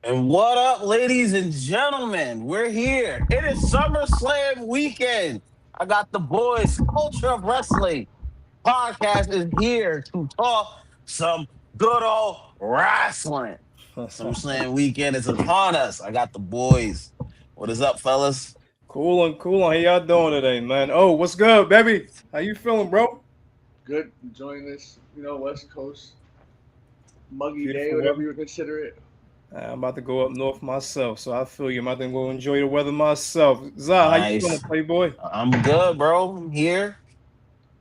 And what up, ladies and gentlemen? We're here. It is Summerslam weekend. I got the boys. Culture of Wrestling podcast is here to talk some good old wrestling. SummerSlam weekend is upon us. I got the boys. What is up, fellas? Cool. How y'all doing today, man? Oh, what's good, baby? How you feeling, bro? Good enjoying this, West Coast muggy day, Beautiful whatever weather. you would consider it. I'm about to go up north myself, so I feel you. I'm about to go enjoy the weather myself. Zah, how you feeling, Nice. playboy? I'm good, bro. I'm here.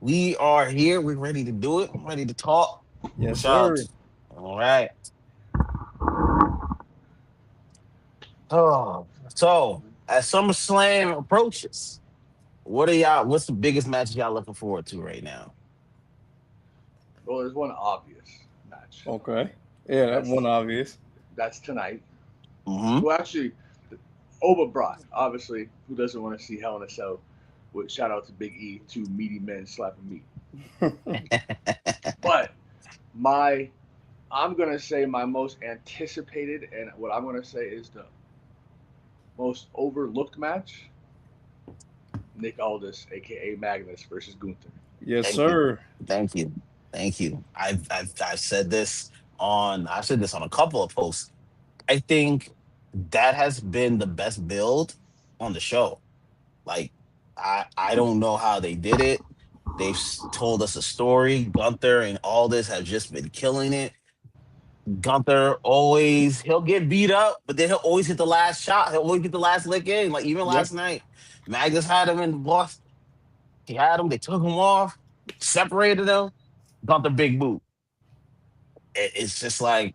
We are here. We're ready to do it. I'm ready to talk. Yes, Shout out. sir. All right. Oh, so as SummerSlam approaches, what's the biggest match y'all looking forward to right now? Well, there's one obvious match. Okay. Yeah, that That's one obvious. that's tonight. Mm-hmm. Well, actually, Oba brought. Obviously, who doesn't want to see Hell in a Cell? With shout out to Big E, two meaty men slapping meat. But my, I'm gonna say my most anticipated and what I'm gonna say is the most overlooked match: Nick Aldis, aka Magnus, versus Gunther. Yes, Thank you. sir. Thank you. Thank you. I've said this on a couple of posts. I think that has been the best build on the show. Like I don't know how they did it. Told us a story. Gunther and all this have just been killing it. Gunther always he'll get beat up, but then he'll always hit the last shot. He'll always get the last lick in. Like even Yep. last night, Magnus had him in the boss. He had him. They took him off, separated him. Gunther big boot. It's just like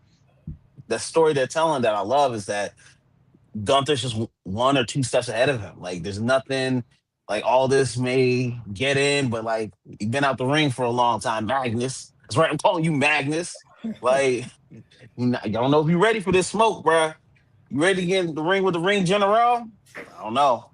the story they're telling that I love is that Gunther's just one or two steps ahead of him. Like there's nothing like all this may get in, but like you've been out the ring for a long time, Magnus. That's right. I'm calling you Magnus. Like I don't know if you're ready for this smoke, bruh. You ready to get in the ring with the ring general? I don't know.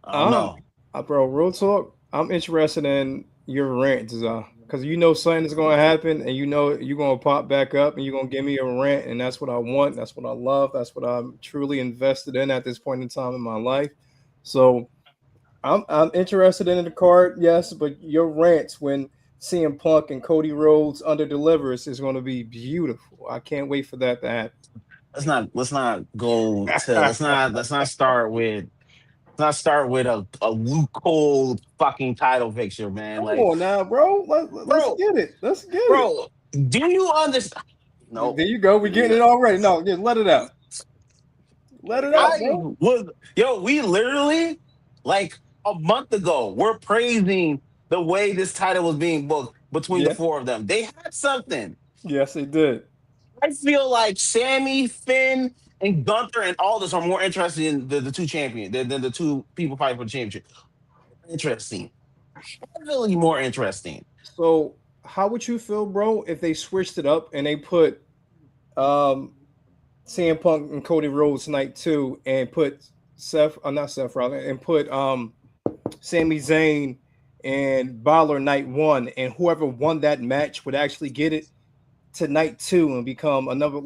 I don't Um, know. bro, real talk. I'm interested in your rant, Zah, because you know something is going to happen, and you know you're going to pop back up, and you're going to give me a rant, and that's what I want. That's what I love. That's what I'm truly invested in at this point in time in my life. So I'm interested in the card, yes, but your rants when CM Punk and Cody Rhodes under delivers is going to be beautiful. I can't wait for that to Let's not go to happen. let's not start with a Luke Cole fucking title picture, man. Come Like, on now, bro. Let's bro, get it. Let's get it. bro, do you understand? No, There you go. We're getting no. it already. No, just let it out. Let Let it it go. out, I bro. was we literally like a month ago, we're praising the way this title was being booked between the Yeah. four of them. They had something. Yes, it did. I feel like Sammy, Finn, and Gunther and Aldis are more interested in the two champions than the two people fighting for the championship. Interesting. Heavily more interesting. So, how would you feel, bro, if they switched it up and they put um CM Punk and Cody Rhodes night two and put not Seth Rollins, and put Sami Zayn and Balor night one, and whoever won that match would actually get it to night two and become another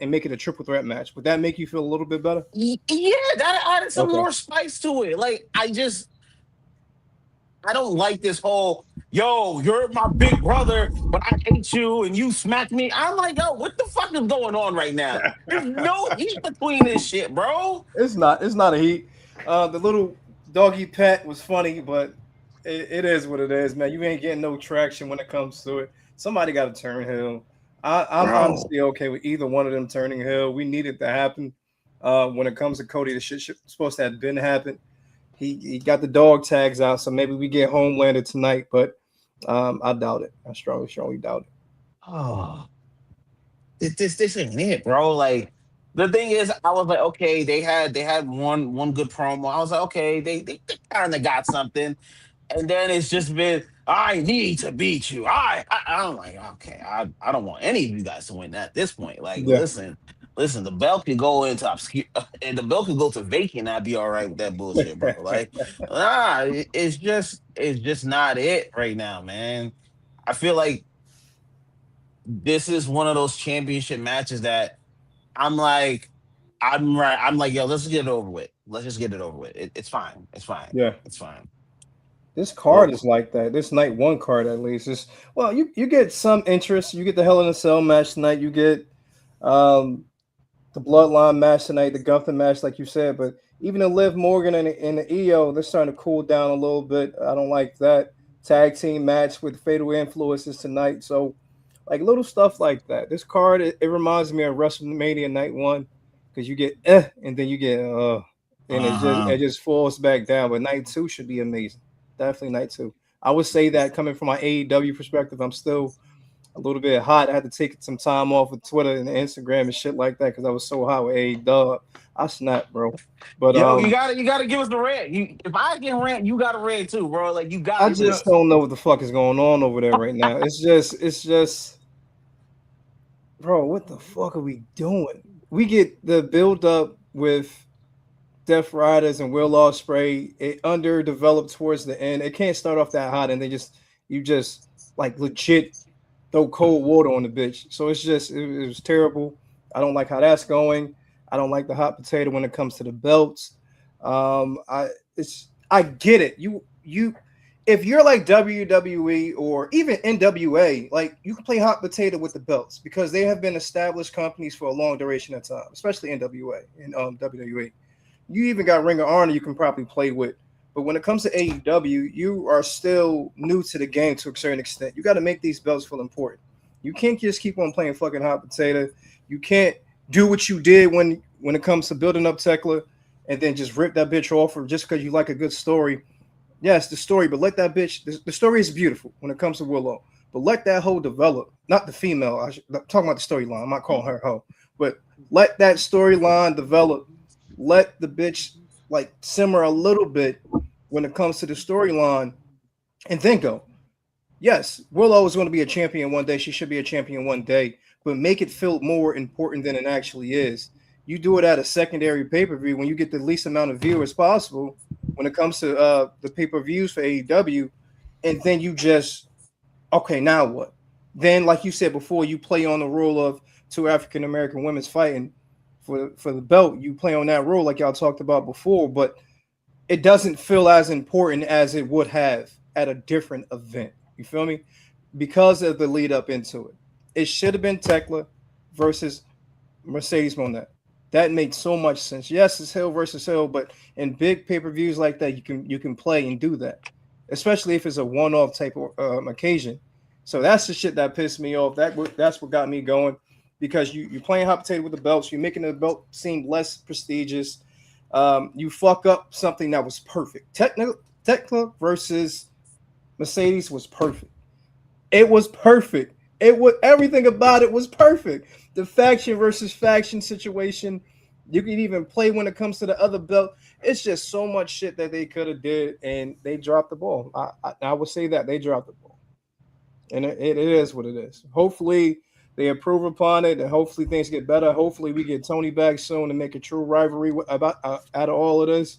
and make it a triple threat match. Would that make you feel a little bit better? Yeah, that added some Okay. more spice to it. Like I don't like this whole yo, you're my big brother, but I hate you and you smack me. I'm like, yo, what the fuck is going on right now? There's no heat between this shit, bro. It's not. It's not a heat. The little doggy pet was funny, but it is what it is, man. You ain't getting no traction when it comes to it. Somebody got to turn heel. I'm Bro. honestly okay with either one of them turning heel. We need it to happen. When it comes to Cody, the shit supposed to have been happened. He got the dog tags out, so maybe we get Homelander tonight, but I doubt it. I strongly doubt it. Oh, this ain't it, bro. Like the thing is, I was like, okay, they had one good promo. I was like, okay, they kind of got something. And then it's just been, I need to beat you. I'm like, okay, I don't want any of you guys to win at this point. Like, Yeah. listen, the belt could go into obscure, and the belt could go to vacant. I'd be all right with that bullshit, bro. Like, it's just not it right now, man. I feel like this is one of those championship matches that I'm like, I'm right. I'm like, yo, let's get it over with. Let's just get it over with. It's fine. It's fine. Yeah. It's fine. This Well, card is like that. This night one card at least is well. You get some interest. You get the Hell in a Cell match tonight. You get um, the Bloodline match tonight, the Gunther match, like you said. But even the Liv Morgan and the EO, they're starting to cool down a little bit. I don't like that tag team match with Fatal Influences tonight. So like little stuff like that. This card it reminds me of WrestleMania Night One because you get and then you get and uh-huh. it just falls back down. But Night Two should be amazing. Definitely Night Two. I would say that coming from my AEW perspective, I'm still a little bit hot. I had to take some time off of Twitter and Instagram and shit like that because I was so hot with AEW. I snapped, bro. But Yo, you gotta give us the red. If I can rant, you got to red too, bro. Like you I gotta do just this. don't know what the fuck is going on over there right now. It's just, bro. What the fuck are we doing? We get the build up with Death Riders and Will Ospreay. It underdeveloped towards the end. It can't start off that hot, and you just like legit throw cold water on the bitch. So it's just it was terrible. I don't like how that's going. I don't like the hot potato when it comes to the belts. I get it. You if you're like WWE or even NWA, like you can play hot potato with the belts because they have been established companies for a long duration of time, especially NWA and WWE. You even got Ring of Honor you can probably play with. But when it comes to AEW, you are still new to the game to a certain extent. You got to make these belts feel important. You can't just keep on playing fucking hot potato. You can't do what you did when it comes to building up Tekla and then just rip that bitch off or just because you like a good story. Yes, the story, but let that bitch. The story is beautiful when it comes to Willow, but let that hoe develop. Not the female. I'm talking about the storyline. I'm not calling her hoe, but let that storyline develop. Let the bitch like simmer a little bit when it comes to the storyline, and then go. Yes, Willow is going to be a champion one day. She should be a champion one day, but make it feel more important than it actually is. You do it at a secondary pay per view when you get the least amount of viewers possible when it comes to the pay per views for AEW, and then you just okay, now what? Then, like you said before, you play on the role of two African American women's fighting for the belt. You play on that role like y'all talked about before, but it doesn't feel as important as it would have at a different event. You feel me? Because of the lead up into it. It should have been Tekla versus Mercedes Monet. That made so much sense. Yes, it's Hill versus Hill, but in big pay per views like that, you can play and do that, especially if it's a one off type of occasion. So that's the shit that pissed me off. That's what got me going because you're playing hot potato with the belts. You're making the belt seem less prestigious. You fuck up something that was perfect. Tekla versus Mercedes was perfect. It was perfect. It was everything about it was perfect. The faction versus faction situation. You can even play when it comes to the other belt. It's just so much shit that they could have did, and they dropped the ball. I would say that they dropped the ball, and it is what it is. Hopefully they improve upon it, and hopefully things get better. Hopefully we get Tony back soon to make a true rivalry about out of all of this.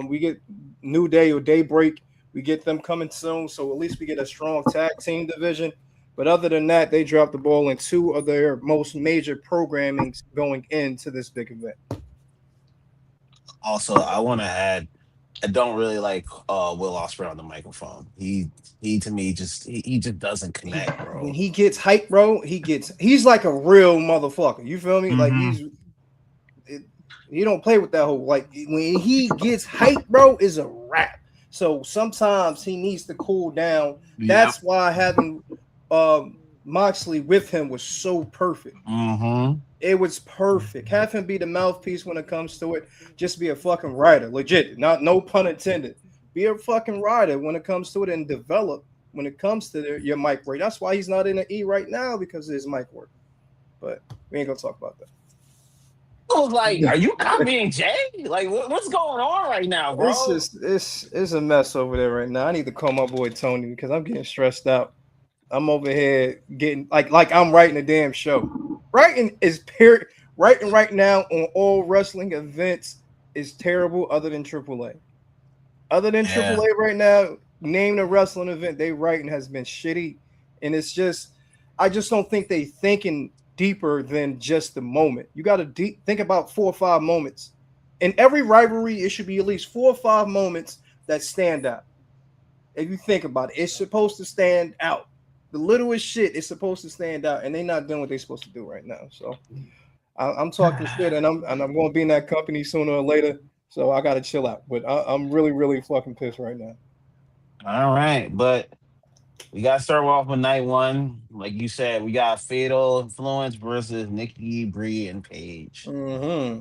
We get New Day or Daybreak. We get them coming soon, so at least we get a strong tag team division. But other than that, they dropped the ball in two of their most major programmings going into this big event. Also, I want to add, I don't really like Will Ospreay on the microphone. He to me he just doesn't connect, When bro. he gets hyped, bro, he's like a real motherfucker. You feel me? Like Mm-hmm. he don't play with that whole like when he gets hyped, bro, is a wrap. So sometimes he needs to cool down. Yep. That's why having Moxley with him was so perfect. Mm-hmm. It was perfect. Have him be the mouthpiece when it comes to it. Just be a fucking writer, legit. Not no pun intended. Be a fucking writer when it comes to it and develop when it comes to your mic work. That's why he's not in the E right now because of his mic work. But we ain't gonna talk about that. I was like, are you copying Jay? Like, what's going on right now, It's bro? just it's a mess over there right now. I need to call my boy Tony because I'm getting stressed out. I'm over here getting like I'm writing a damn show. Writing is period. Writing right now on all wrestling events is terrible. Other than AAA, other than Yeah. AAA right now, name the wrestling event they writing has been shitty, and it's just I just don't think they thinking deeper than just the moment. You got to think about 4 or 5 moments. In every rivalry, it should be at least 4 or 5 moments that stand out. If you think about it, it's supposed to stand out. The littlest shit is supposed to stand out, and they're not doing what they're supposed to do right now. So I'm talking shit, and I'm going to be in that company sooner or later. So I got to chill out. But I'm really, really fucking pissed right now. All right, but we got to start off with night one. Like you said, we got Fatal Influence versus Nikki, Bree, and Paige. Mm-hmm.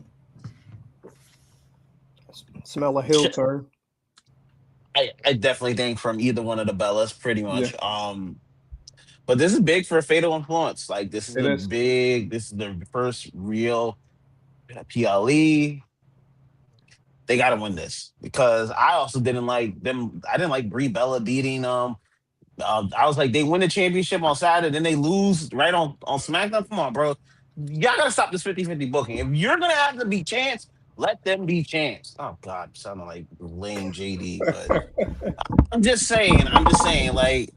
Smell a hill turn. I definitely think from either one of the Bellas, pretty Yeah, much. But this is big for Fatal Influence. Like it is. this is the first real PLE. They got to win this because I also didn't like them. I didn't like Brie Bella beating I was like, they win the championship on Saturday, then they lose right on SmackDown. Come on, bro. Y'all gotta stop this 50-50 booking. If you're gonna have to be chance, let them be chance. Oh God, sounding like lame JD, but I'm just saying, like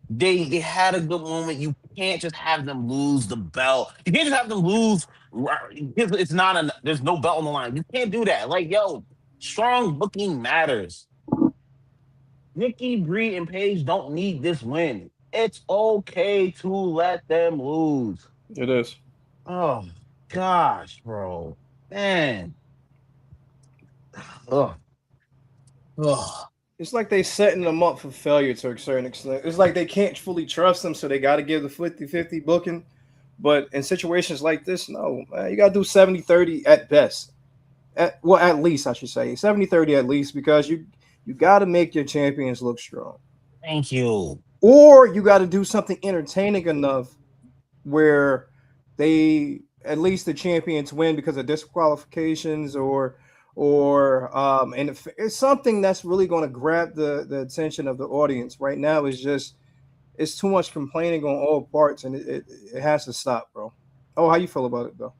they had a good moment. You can't just have them lose the belt. You can't just have them lose. It's not there's no belt on the line. You can't do that. Like, yo, strong booking matters. Nikki, Bree, and Paige don't need this win. It's okay to let them lose. It is. Oh gosh, bro. Man. Ugh. Ugh. It's like they setting them up for failure to a certain extent. It's like they can't fully trust them, so they got to give the 50-50 booking. But in situations like this, no, man, you got to do 70-30 at best. At least, I should say. 70-30 at least, because you got to make your champions look strong. Thank you. Or you got to do something entertaining enough where they at least the champions win because of disqualifications or and if it's something that's really going to grab the attention of the audience. Right now it's too much complaining on all parts, and it has to stop, bro. Oh, how you feel about it though?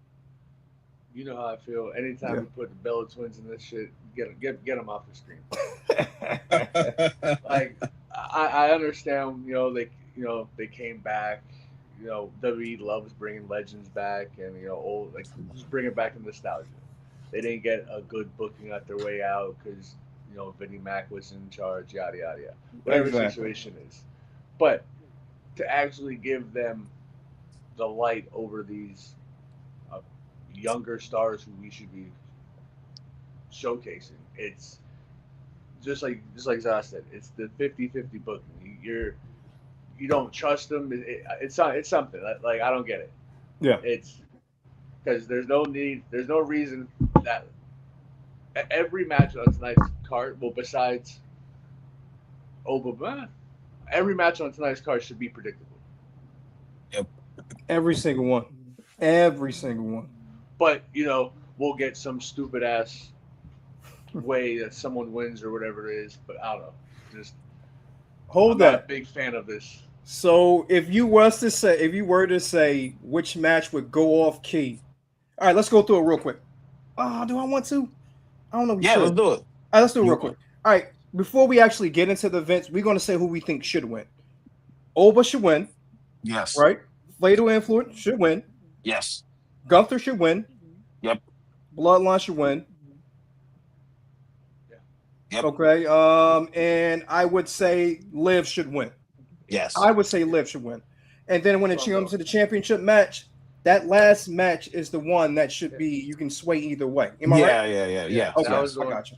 You know how I feel. Anytime you put the Bella Twins in this shit, get them off the screen. Like I understand, they came back. WWE loves bringing legends back, and old just bringing back the nostalgia. They didn't get a good booking at their way out because Vinnie Mac was in charge, yada yada yada. Whatever the situation is, but to actually give them the light over these younger stars who we should be showcasing, it's just like Zah said, it's the 50-50 booking. You don't trust them. It's something like I don't get it. Yeah, it's because there's no reason that every match on tonight's card, well, besides Obama, every match on tonight's card should be predictable. Yep. Every single one. Every single one. But, we'll get some stupid ass way that someone wins or whatever it is. But I don't know. Just I'm not a big fan of this. So if you were to say which match would go off key. All right, let's go through it real quick. Do I want to? I don't know. Yeah, let's do it. All right, let's do it real quick. All right, before we actually get into the events, we're going to say who we think should win. Oba should win. Yes. Right? Fatal Influence should win. Yes. Gunther should win. Yep. Bloodline should win. Yeah. Yep. Okay. And I would say Liv should win. Yes. I would say Liv should win. And then when it comes to the championship match, that last match is the one that should be, you can sway either way. Am I right? Yeah. Okay, I got you.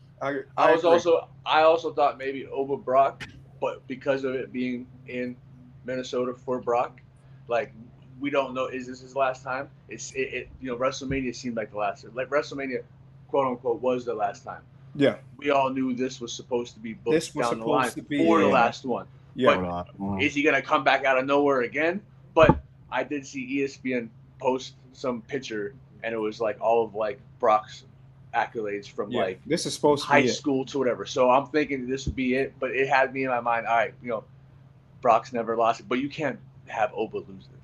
I also thought maybe Oba Brock, but because of it being in Minnesota for Brock, like we don't know, is this his last time? WrestleMania seemed like the last, like WrestleMania, quote unquote, was the last time. Yeah. We all knew this was supposed to be booked down the line for the last one. Yeah. But is he gonna come back out of nowhere again? But I did see ESPN post some picture, and it was like all of like Brock's accolades from like this is supposed to high be school to whatever. So I'm thinking this would be it, but it had me in my mind. All right, Brock's never lost it, but you can't have Oba lose this.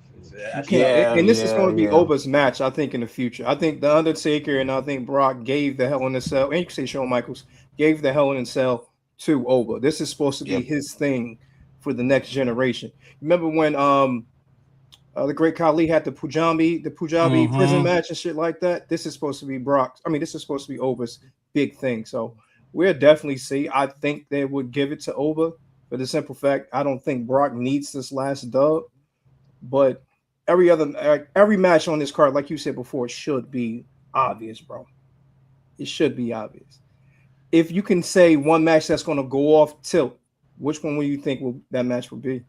And this is going to be Oba's match, I think, in the future. I think the Undertaker and I think Brock gave the Hell in a Cell, and you can say Shawn Michaels gave the Hell in a Cell to Oba. This is supposed to be his thing for the next generation. Remember when The great Khali had the Punjabi prison Mm-hmm. match and shit like that. This is supposed to be Brock's. I mean, this is supposed to be Oba's big thing. So we'll definitely see. I think they would give it to Oba for the simple fact I don't think Brock needs this last dub. But every match on this card, like you said before, should be obvious, bro. It should be obvious. If you can say one match that's going to go off tilt, which one will you think that match would be?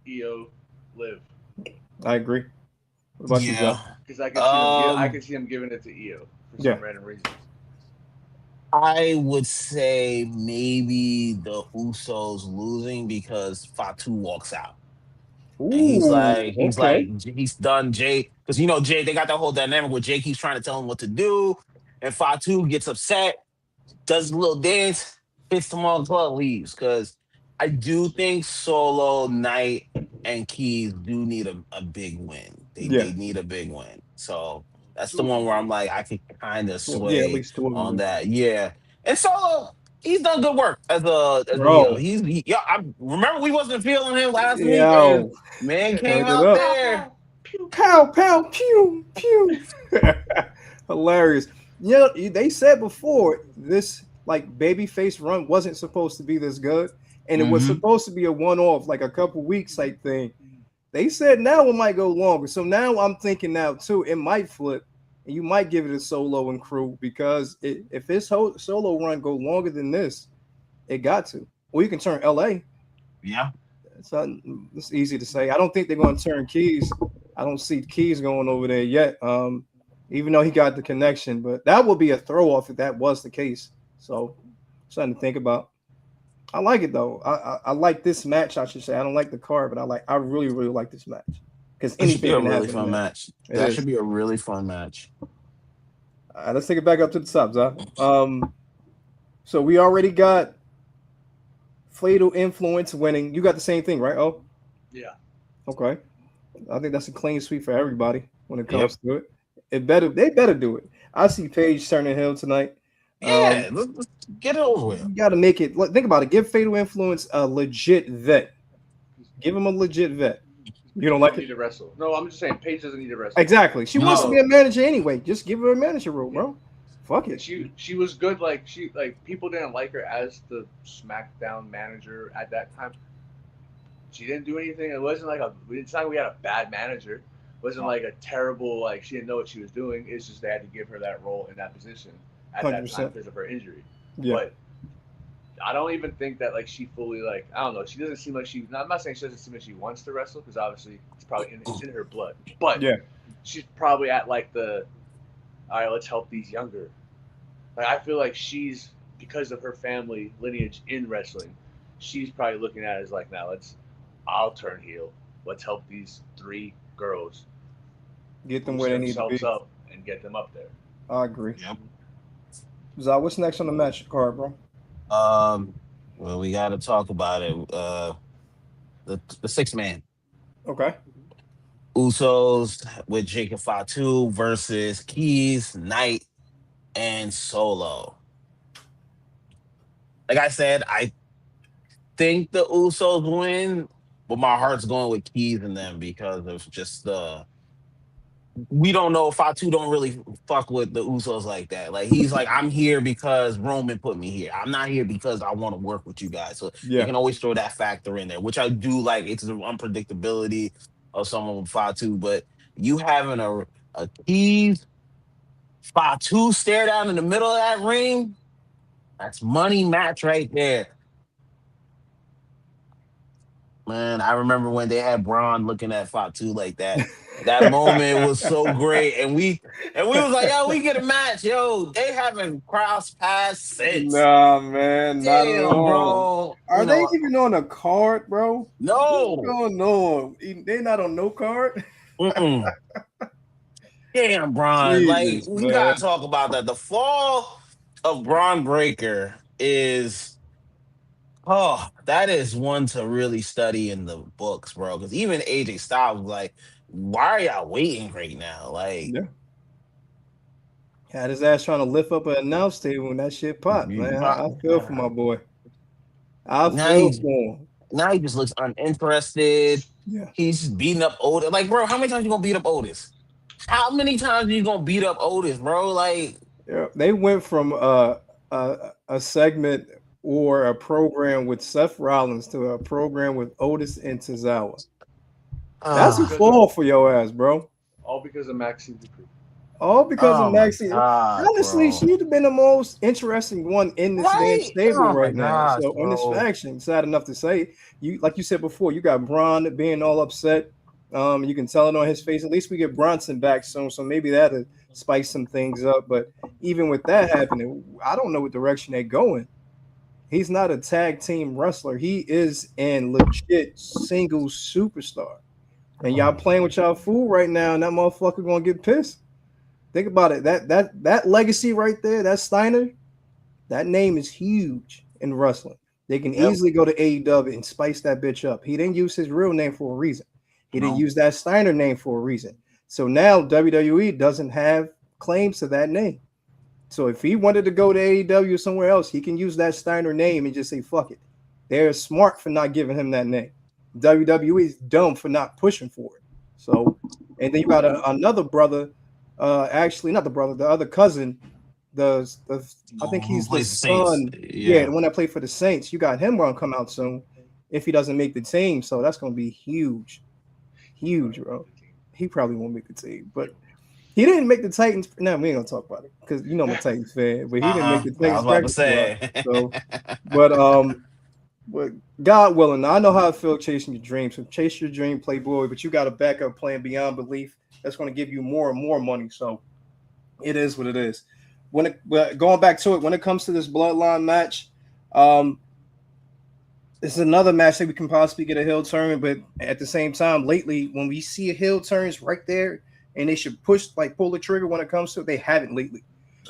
EO live I agree. What about you, Yeah. Zach? because I Um, can see them giving it to EO for Yeah. some random reasons. I would say maybe the Usos losing because Fatu walks out. And Ooh, okay. he's done Jay because Jay, they got that whole dynamic where Jay keeps trying to tell him what to do, and Fatu gets upset, does a little dance, hits them all the club, leaves. Because I do think Solo, Knight, and Keys do need a big win. They Yeah. they need a big win. So that's the Two of one them where I'm do. like, I could kind of Well, yeah, at sway least two of them on do. that. Yeah. And Solo, he's done good work as a heel. Bro, Yeah, I remember we wasn't feeling him last week, and yo, man came turned it out up. Pow there. pow pew Pow, pew. pow, pew, pew. Hilarious. They said before this like babyface run wasn't supposed to be this good, and it was Hmm. supposed to be a one-off, like a couple weeks type thing. They said now it might go longer. So now I'm thinking now too, it might flip, and you might give it a Solo and crew because if this whole solo run go longer than this, it got to. Or you can turn LA. Yeah. It's not, it's easy to say. I don't think they're going to turn Keys. I don't see Keys going over there yet. Even though he got the connection, but that would be a throw off if that was the case. So something to think about. I like it though. I like this match. I should say I don't like the card, but I really like this match because That should be anything a can really happen in fun there. match. It That should is. be a really fun match. Let's take it back up to the top, Zah. So we already got Fatal Influence winning. You got the same thing, right? Oh, Yeah. okay. I think that's a clean sweep for everybody when it Yep. comes to it. They better do it. I see Paige turning heel tonight. Yeah. Let's get it over with. You got to make it. Think about it. Give Fatal Influence a legit vet. Give him a legit vet. You don't Paige like don't need it? to wrestle. No, I'm just saying Paige doesn't need to wrestle. Exactly. She wants to be No. a manager anyway. Just give her a manager role, Yeah. bro. Fuck And it. she was good. Like people didn't like her as the SmackDown manager at that time. She didn't do anything. It wasn't like it's not like we had a bad manager. It wasn't like a terrible like she didn't know what she was doing. It's just they had to give her that role in that position at that time 100%. because of her injury. Yeah. But I don't even think that like she fully like I don't know. She doesn't seem like she. I'm not saying she doesn't seem like she wants to wrestle because obviously it's in her blood. But Yeah. she's probably at like the all right. Let's help these younger. Like I feel like she's because of her family lineage in wrestling. She's probably looking at it as like now I'll turn heel. Let's help these three girls Get them boost where they need to be. themselves up and get them up there. I agree. Yep. Zah, what's next on the match card, bro? Um. Well, we got to talk about it. The six man Okay. Usos with Jacob Fatu versus Keys, Knight, and Solo. Like I said, I think the Usos win, but my heart's going with Keys and them because of just the we don't know if Fatu don't really fuck with the Usos like that. Like he's like, I'm here because Roman put me here. I'm not here because I want to work with you guys. So they Yeah. can always throw that factor in there, which I do like. It's the unpredictability of someone with Fatu, but you having a Keys Fatu stare down in the middle of that ring, that's money match right there. Man, I remember when they had Braun looking at Fatu like that. That moment was so great, and we was like, yo, we get a match, yo. They haven't crossed paths since. Nah, man, not at Damn, all. bro. Are they even on a card, bro? What's No. going on? They're not on no card. Mm-mm. Damn, Braun. Like Jesus, we man. gotta talk about that. The fall of Braun Breaker is that is one to really study in the books, bro. Because even AJ Styles was like, why are y'all waiting right now? Like, Yeah. Had his ass trying to lift up an announce table when that shit popped, man. I feel for my boy. I now feel he for him. now he just looks uninterested. Yeah. He's beating up Otis. Like, bro, how many times you gonna beat up Otis? How many times you gonna beat up Otis, bro? Like, Yeah, they went from a segment or a program with Seth Rollins to a program with Otis and Tozawa. All That's a ah, because of fall for your ass, bro. Maxine Dupree. All because of oh my Maxine. god, Honestly, bro. she'd have been the most interesting one in this damn Right? stable Oh my right now. gosh, So in this bro. faction, sad enough to say, you like you said before, you got Braun being all upset. You can tell it on his face. At least we get Bronson back soon, so maybe that'll spice some things up. But even with that happening, I don't know what direction they're going. He's not a tag team wrestler. He is an legit single superstar. And y'all playing with y'all fool right now, and that motherfucker gonna get pissed. Think about it. That legacy right there, that Steiner, that name is huge in wrestling. They can Yep. easily go to AEW and spice that bitch up. He didn't use his real name for a reason. He didn't No. use that Steiner name for a reason. So now WWE doesn't have claims to that name. So if he wanted to go to AEW or somewhere else, he can use that Steiner name and just say fuck it. They're smart for not giving him that name. WWE is dumb for not pushing for it. So, and then you got another brother, actually not the brother, the other cousin, the I think Who he's the plays the Saints? son. Yeah, Yeah. the one that played for the Saints. You got him gonna come out soon if he doesn't make the team. So that's gonna be huge, huge, bro. He probably won't make the team, but he didn't make the Titans. No, we ain't gonna talk about it because you know I'm a Titans fan, but he didn't make Uh-huh. the I was Titans about to practice squad. say. So, but but God willing, I know how I feel chasing your dreams. So chase your dream, playboy, but you got a backup plan beyond belief that's going to give you more and more money. So it is what it is. But going back to it, when it comes to this bloodline match, it's another match that we can possibly get a heel turn. But at the same time, lately, when we see a heel turns right there, and they should pull the trigger when it comes to it, they haven't lately.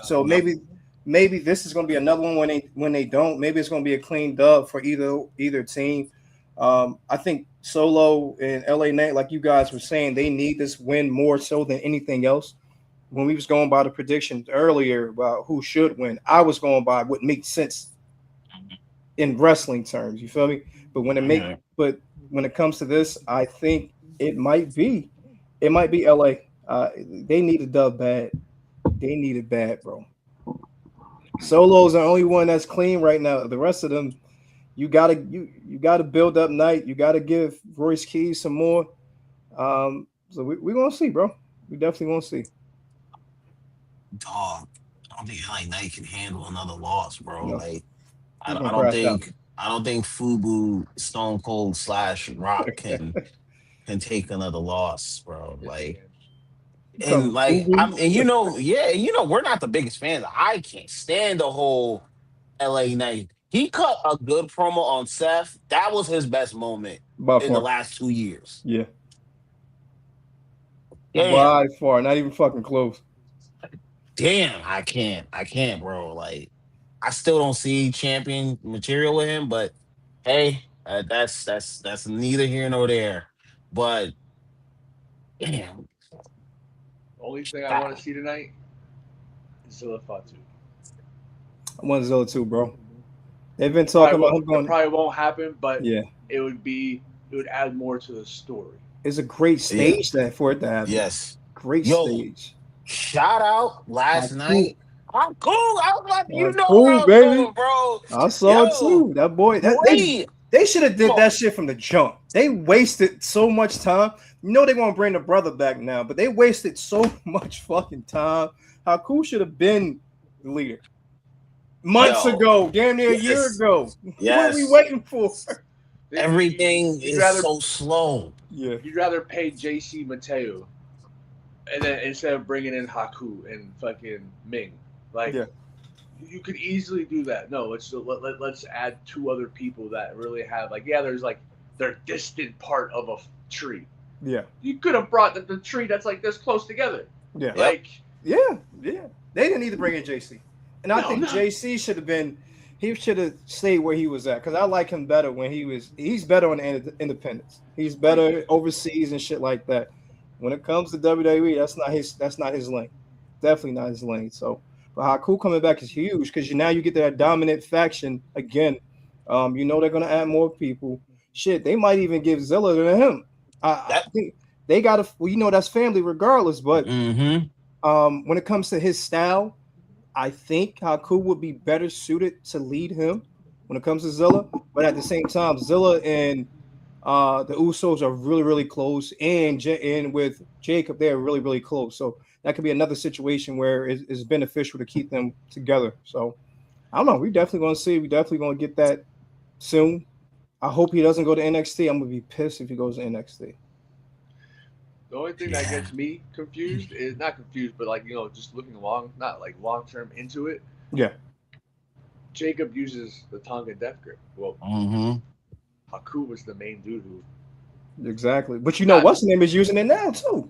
So Yep. maybe this is going to be another one when they don't. Maybe it's going to be a clean dub for either team. I think Solo and LA Knight, like you guys were saying, they need this win more so than anything else. When we was going by the predictions earlier about who should win, I was going by what makes sense in wrestling terms. You feel me? But Mhm. when it comes to this, I think it might be LA. They need a dub bad. They need it bad, bro. Solo's the only one that's clean right now. The rest of them, you gotta build up Knight. You gotta give Royce Keys some more. So we're gonna see, bro. We definitely gonna see. Dog. I don't think LA Knight can handle another loss, bro. No, Like, he's I gonna don't crash out. think Fubu Stone Cold slash Rock can take another loss, bro. Yes, he Like, can. You call and him like Fubu? I'm and yeah, we're not the biggest fans. I can't stand the whole LA Knight. He cut a good promo on Seth. That was his best moment By in the far. last 2 years. Yeah. Damn. By far. Not even fucking close. Damn, I can't, bro. Like, I still don't see champion material with him, but hey, that's neither here nor there. But damn, Only thing I want to that, see tonight is Zilla Fatu. I want Zilla too, bro. They've been It probably talking about won't. him It going, probably won't happen, but yeah. it would add more to the story. It's a great yeah, stage that for it to happen. yes. Great Yo, stage. shout out last Haku. night. I'm cool. I was like, you know where Cool, I was baby. going, bro. I saw it Yo, too. That boy, that great. they should have did Bro, that shit from the jump. They wasted so much time. You know they're gonna bring the brother back now, but they wasted so much fucking time. Haku should have been the leader months yo, ago, damn near a year yes, ago. What are we yes. waiting for? Everything You'd is rather so slow. Yeah, pay JC Mateo and then instead of bringing in Haku and fucking Ming, like yeah, you could easily do that. No, let's add two other people that really have like there's like they're distant part of a tree. yeah, You could have brought the tree that's like this close together. yeah, Yep. Like yeah, yeah. They didn't need to bring in JC, and I no, think no. JC should have been. He should have stayed where he was at because I like him better when he's better on the independence. He's better overseas and shit like that. When it comes to WWE, that's not his lane. Definitely not his lane. So, but Haku coming back is huge because now you get that dominant faction again. You know they're gonna add more people. Shit, they might even give Zilla to him. I That. think they got to. Well, that's family regardless. But Mm-hmm. when it comes to his style, I think Haku would be better suited to lead him when it comes to Zilla. But at the same time, Zilla and the Usos are really, really close, and with Jacob, they're really, really close. So that could be another situation where it's beneficial to keep them together. So I don't know. We definitely going to see. We definitely going to get that soon. I hope he doesn't go to NXT. I'm gonna be pissed if he goes to NXT. The only thing that Yeah. gets me confused is not confused, but like just looking long, not like long term into it. Yeah, Jacob uses the Tonga Death Grip. Well, Mm-hmm. Haku was the main dude who exactly. But not. what's the name is using it now too.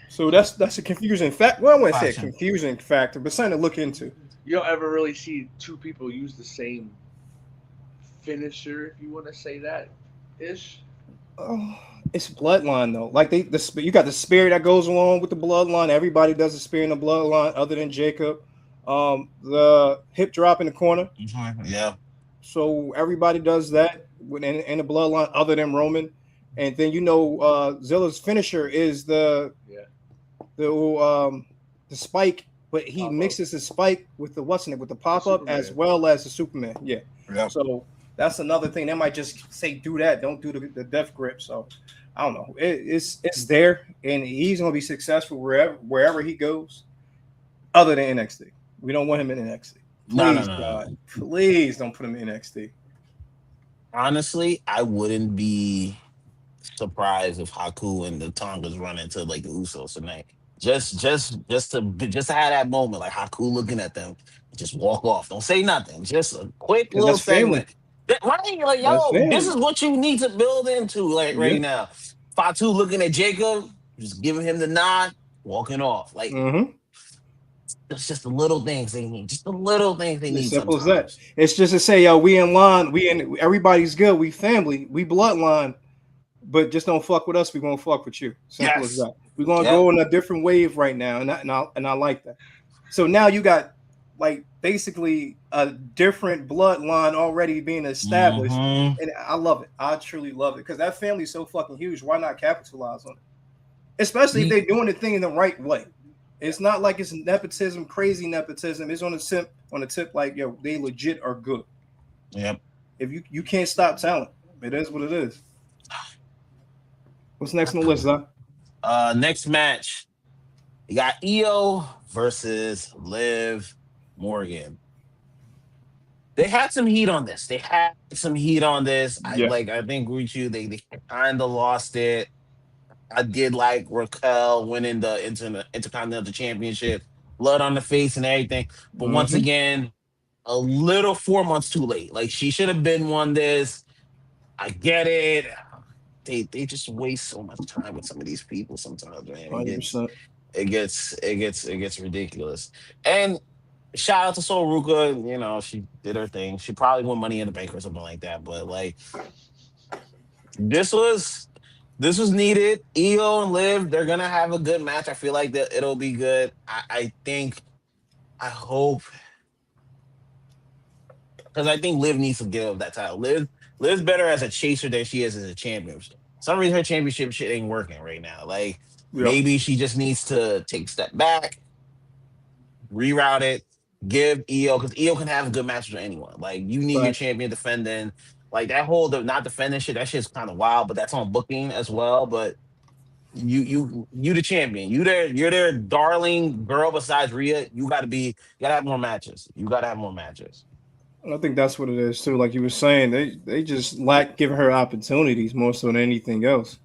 So that's a confusing fact. Well, I wouldn't say a Faction. confusing factor, but something to look into. You don't ever really see two people use the same finisher, if you want to say that, ish. Oh, it's bloodline though. Like you got the spear that goes along with the bloodline. Everybody does a spear in the bloodline, other than Jacob. The hip drop in the corner. Yeah. So everybody does that in the bloodline, other than Roman. And then Zilla's finisher is Yeah, the the spike, but he pop up mixes the spike with the what's in it with the the pop up as Superman. well as the Superman. Yeah. Yep. So that's another thing. They might just say do that. Don't do the death grip. So I don't know. It's there, and he's gonna be successful wherever he goes, other than NXT. We don't want him in NXT. No, no, Please, no, God, no. please don't put him in NXT. Honestly, I wouldn't be surprised if Haku and the Tongas run into like the Usos tonight. Just to have that moment, like Haku looking at them, just walk off. Don't say nothing. Just a quick Because little that's family. segment. Right? Like, That's yo, this family. is what you need to build into, like Yeah. right now. Fatu looking at Jacob, just giving him the nod, walking off. Like, Mm-hmm. it's just the little things they need. Just the little things they As need simple as that. sometimes. It's just to say, yo, we in line, everybody's good, we family, we bloodline, but just don't fuck with us. We gonna fuck with you. Simple as Yes. that. We're gonna Yep. go in a different wave right now, and I like that. So now you got like basically a different bloodline already being established, Mm-hmm. and I love it. I truly love it because that family's so fucking huge. Why not capitalize on it? Especially if they're doing the thing in the right way. It's not like it's nepotism, crazy nepotism. It's on the tip, like yo, they legit are good. Yep. If you can't stop talent, it is what it is. What's next on the list, huh? Next match, you got EO versus Liv Morgan. They had some heat on this. They had some heat on this. Yeah. I think with you, they kind of lost it. I did like Raquel winning the Intercontinental Championship, blood on the face and everything. But once Mm-hmm. again, a little 4 months too late. Like she should have been won this. I get it. They just waste so much time with some of these people sometimes, man. 100%. It gets ridiculous. And shout out to Sol Ruka, she did her thing. She probably won Money in the Bank or something like that. But like this was this was needed. Io and Liv, they're gonna have a good match. I feel like that it'll be good. I hope because I think Liv needs to give up that title. Liv's better as a chaser than she is as a champion. For some reason her championship shit ain't working right now. Like Yep. maybe she just needs to take a step back, reroute it, give Io because Io can have good matches with anyone. Like you need your Facts. champion defending. Like that whole not defending shit, that shit's kind of wild, but that's on booking as well. But you the champion. You're their darling girl besides Rhea. You gotta have more matches. You gotta have more matches. I think that's what it is too. Like you were saying, they just lack giving her opportunities more so than anything else.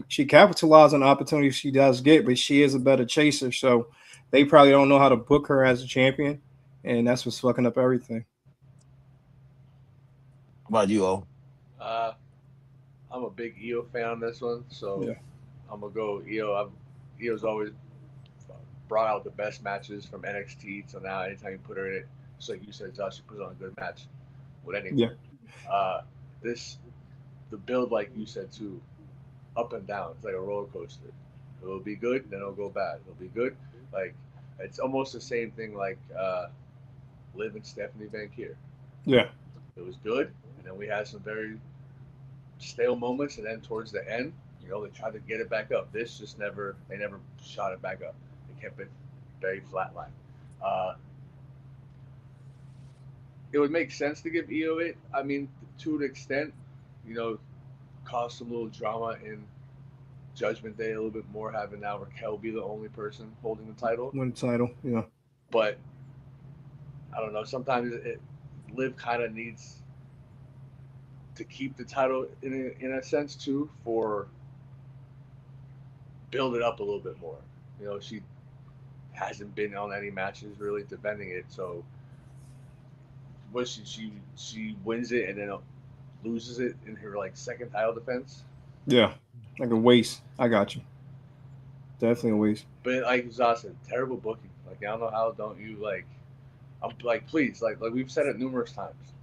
She capitalized on the opportunities she does get, but she is a better chaser. So they probably don't know how to book her as a champion, and that's what's fucking up everything. How about you, O? Uh, I'm a big EO fan on this one, so Yeah. I'm gonna go EO. EO's always brought out the best matches from NXT. So now, anytime you put her in it, just like you said, Josh, she puts on a good match with anyone. Yeah. Uh, this the build, like you said too, up and down. It's like a roller coaster. It'll be good, then it'll go bad. It'll be good. Like it's almost the same thing like Liv and Stephanie Van Kier. Yeah. It was good, and then we had some very stale moments, and then towards the end, they tried to get it back up. This just they never shot it back up. They kept it very flatline. Uh, it would make sense to give EO it. I mean, to an extent, you know, cause some little drama in Judgment Day a little bit more, having now Raquel be the only person holding the title. Win the title, yeah. But I don't know. Sometimes Liv kind of needs to keep the title in a sense too, for build it up a little bit more. She hasn't been on any matches really defending it, so what she wins it and then loses it in her like second title defense. Yeah, like a waste. I got you. Definitely a waste. But like Zah said, terrible booking. Like I don't know how don't you like. I'm like, please, like we've said it numerous times.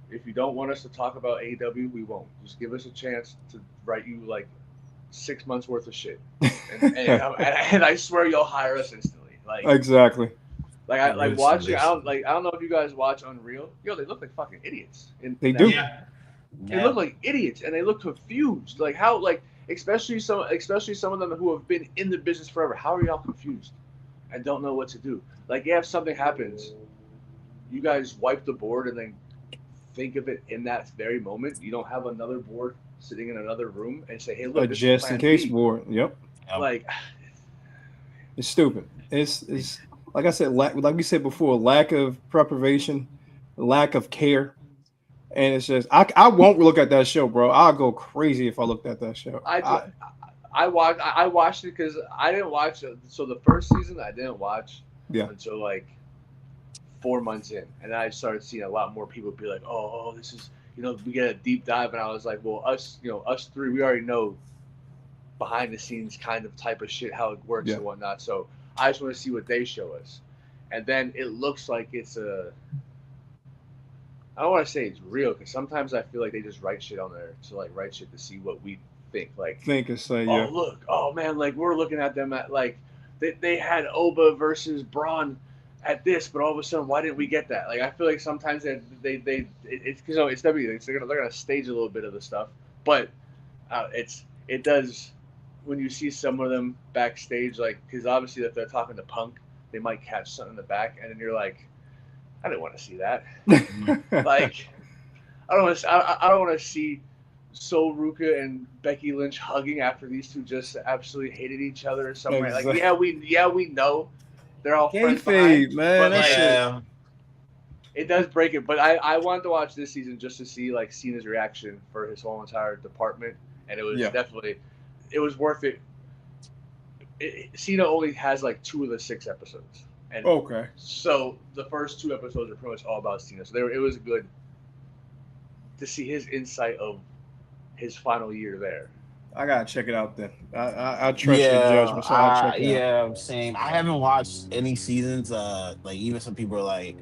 If you don't want us to talk about AEW, we won't. Just give us a chance to write you like 6 months worth of shit, and I swear you'll hire us instantly. Like exactly. Like I like watching. I don't know if you guys watch Unreal. Yo, they look like fucking idiots. They do. Yeah. They look like idiots, and they look confused. Like how, like especially some of them who have been in the business forever. How are y'all confused and don't know what to do? Like, yeah, if something happens, you guys wipe the board and then think of it in that very moment. You don't have another board sitting in another room and say, "Hey, look, this just is in case B. board." Yep. Like, it's stupid. It's like I said, like we said before, lack of preparation, lack of care. And it's just I won't look at that show, bro. I'll go crazy if I looked at that show. I watched it because I didn't watch it. So the first season I didn't watch until like 4 months in, and then I started seeing a lot more people be like, "Oh, this is we get a deep dive," and I was like, "Well, us three, we already know behind the scenes kind of type of shit how it works and whatnot." So I just want to see what they show us, and then it looks like it's a. I don't want to say it's real because sometimes I feel like they just write shit on there to like write shit to see what we think. Like and say, oh look, oh man, like we're looking at them at like they had Oba versus Braun at this, but all of a sudden why didn't we get that? Like I feel like sometimes it's because it's W. They're gonna stage a little bit of the stuff, but it does when you see some of them backstage, like because obviously if they're talking to Punk, they might catch something in the back, and then you're like. I didn't want to see that. Like, I don't want to see Sol Ruka and Becky Lynch hugging after these two just absolutely hated each other or somewhere. Exactly. Like, we know they're all friends behind, man. But like, it does break it. But I wanted to watch this season just to see like Cena's reaction for his whole entire department, and it was definitely it was worth it. Cena only has like 2 of the 6 episodes. And so the first 2 episodes are pretty much all about Cena. So it was good to see his insight of his final year there. I gotta check it out then. I trust your judgment, so I'll check it out. Same. I haven't watched any seasons. Like even some people are like,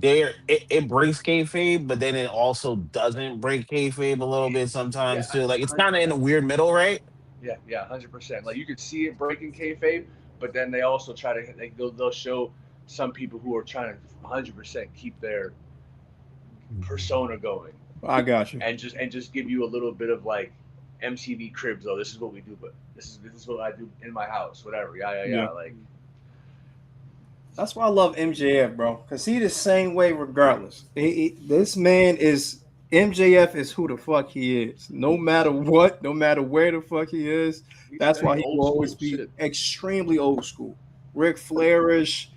it breaks kayfabe, but then it also doesn't break kayfabe a little bit sometimes too. Like it's kind of in a weird middle, right? Yeah, 100%. Like you could see it breaking kayfabe. But then they also try to they'll show some people who are trying to 100% keep their persona going. I got you. And just give you a little bit of like MTV Cribs. Oh, this is what we do, but this is what I do in my house. Whatever. Yeah. Like that's why I love MJF, bro. Cause he the same way regardless. This man is MJF is who the fuck he is. No matter what, no matter where the fuck he is. That's why he will always be extremely old school. Ric Flairish.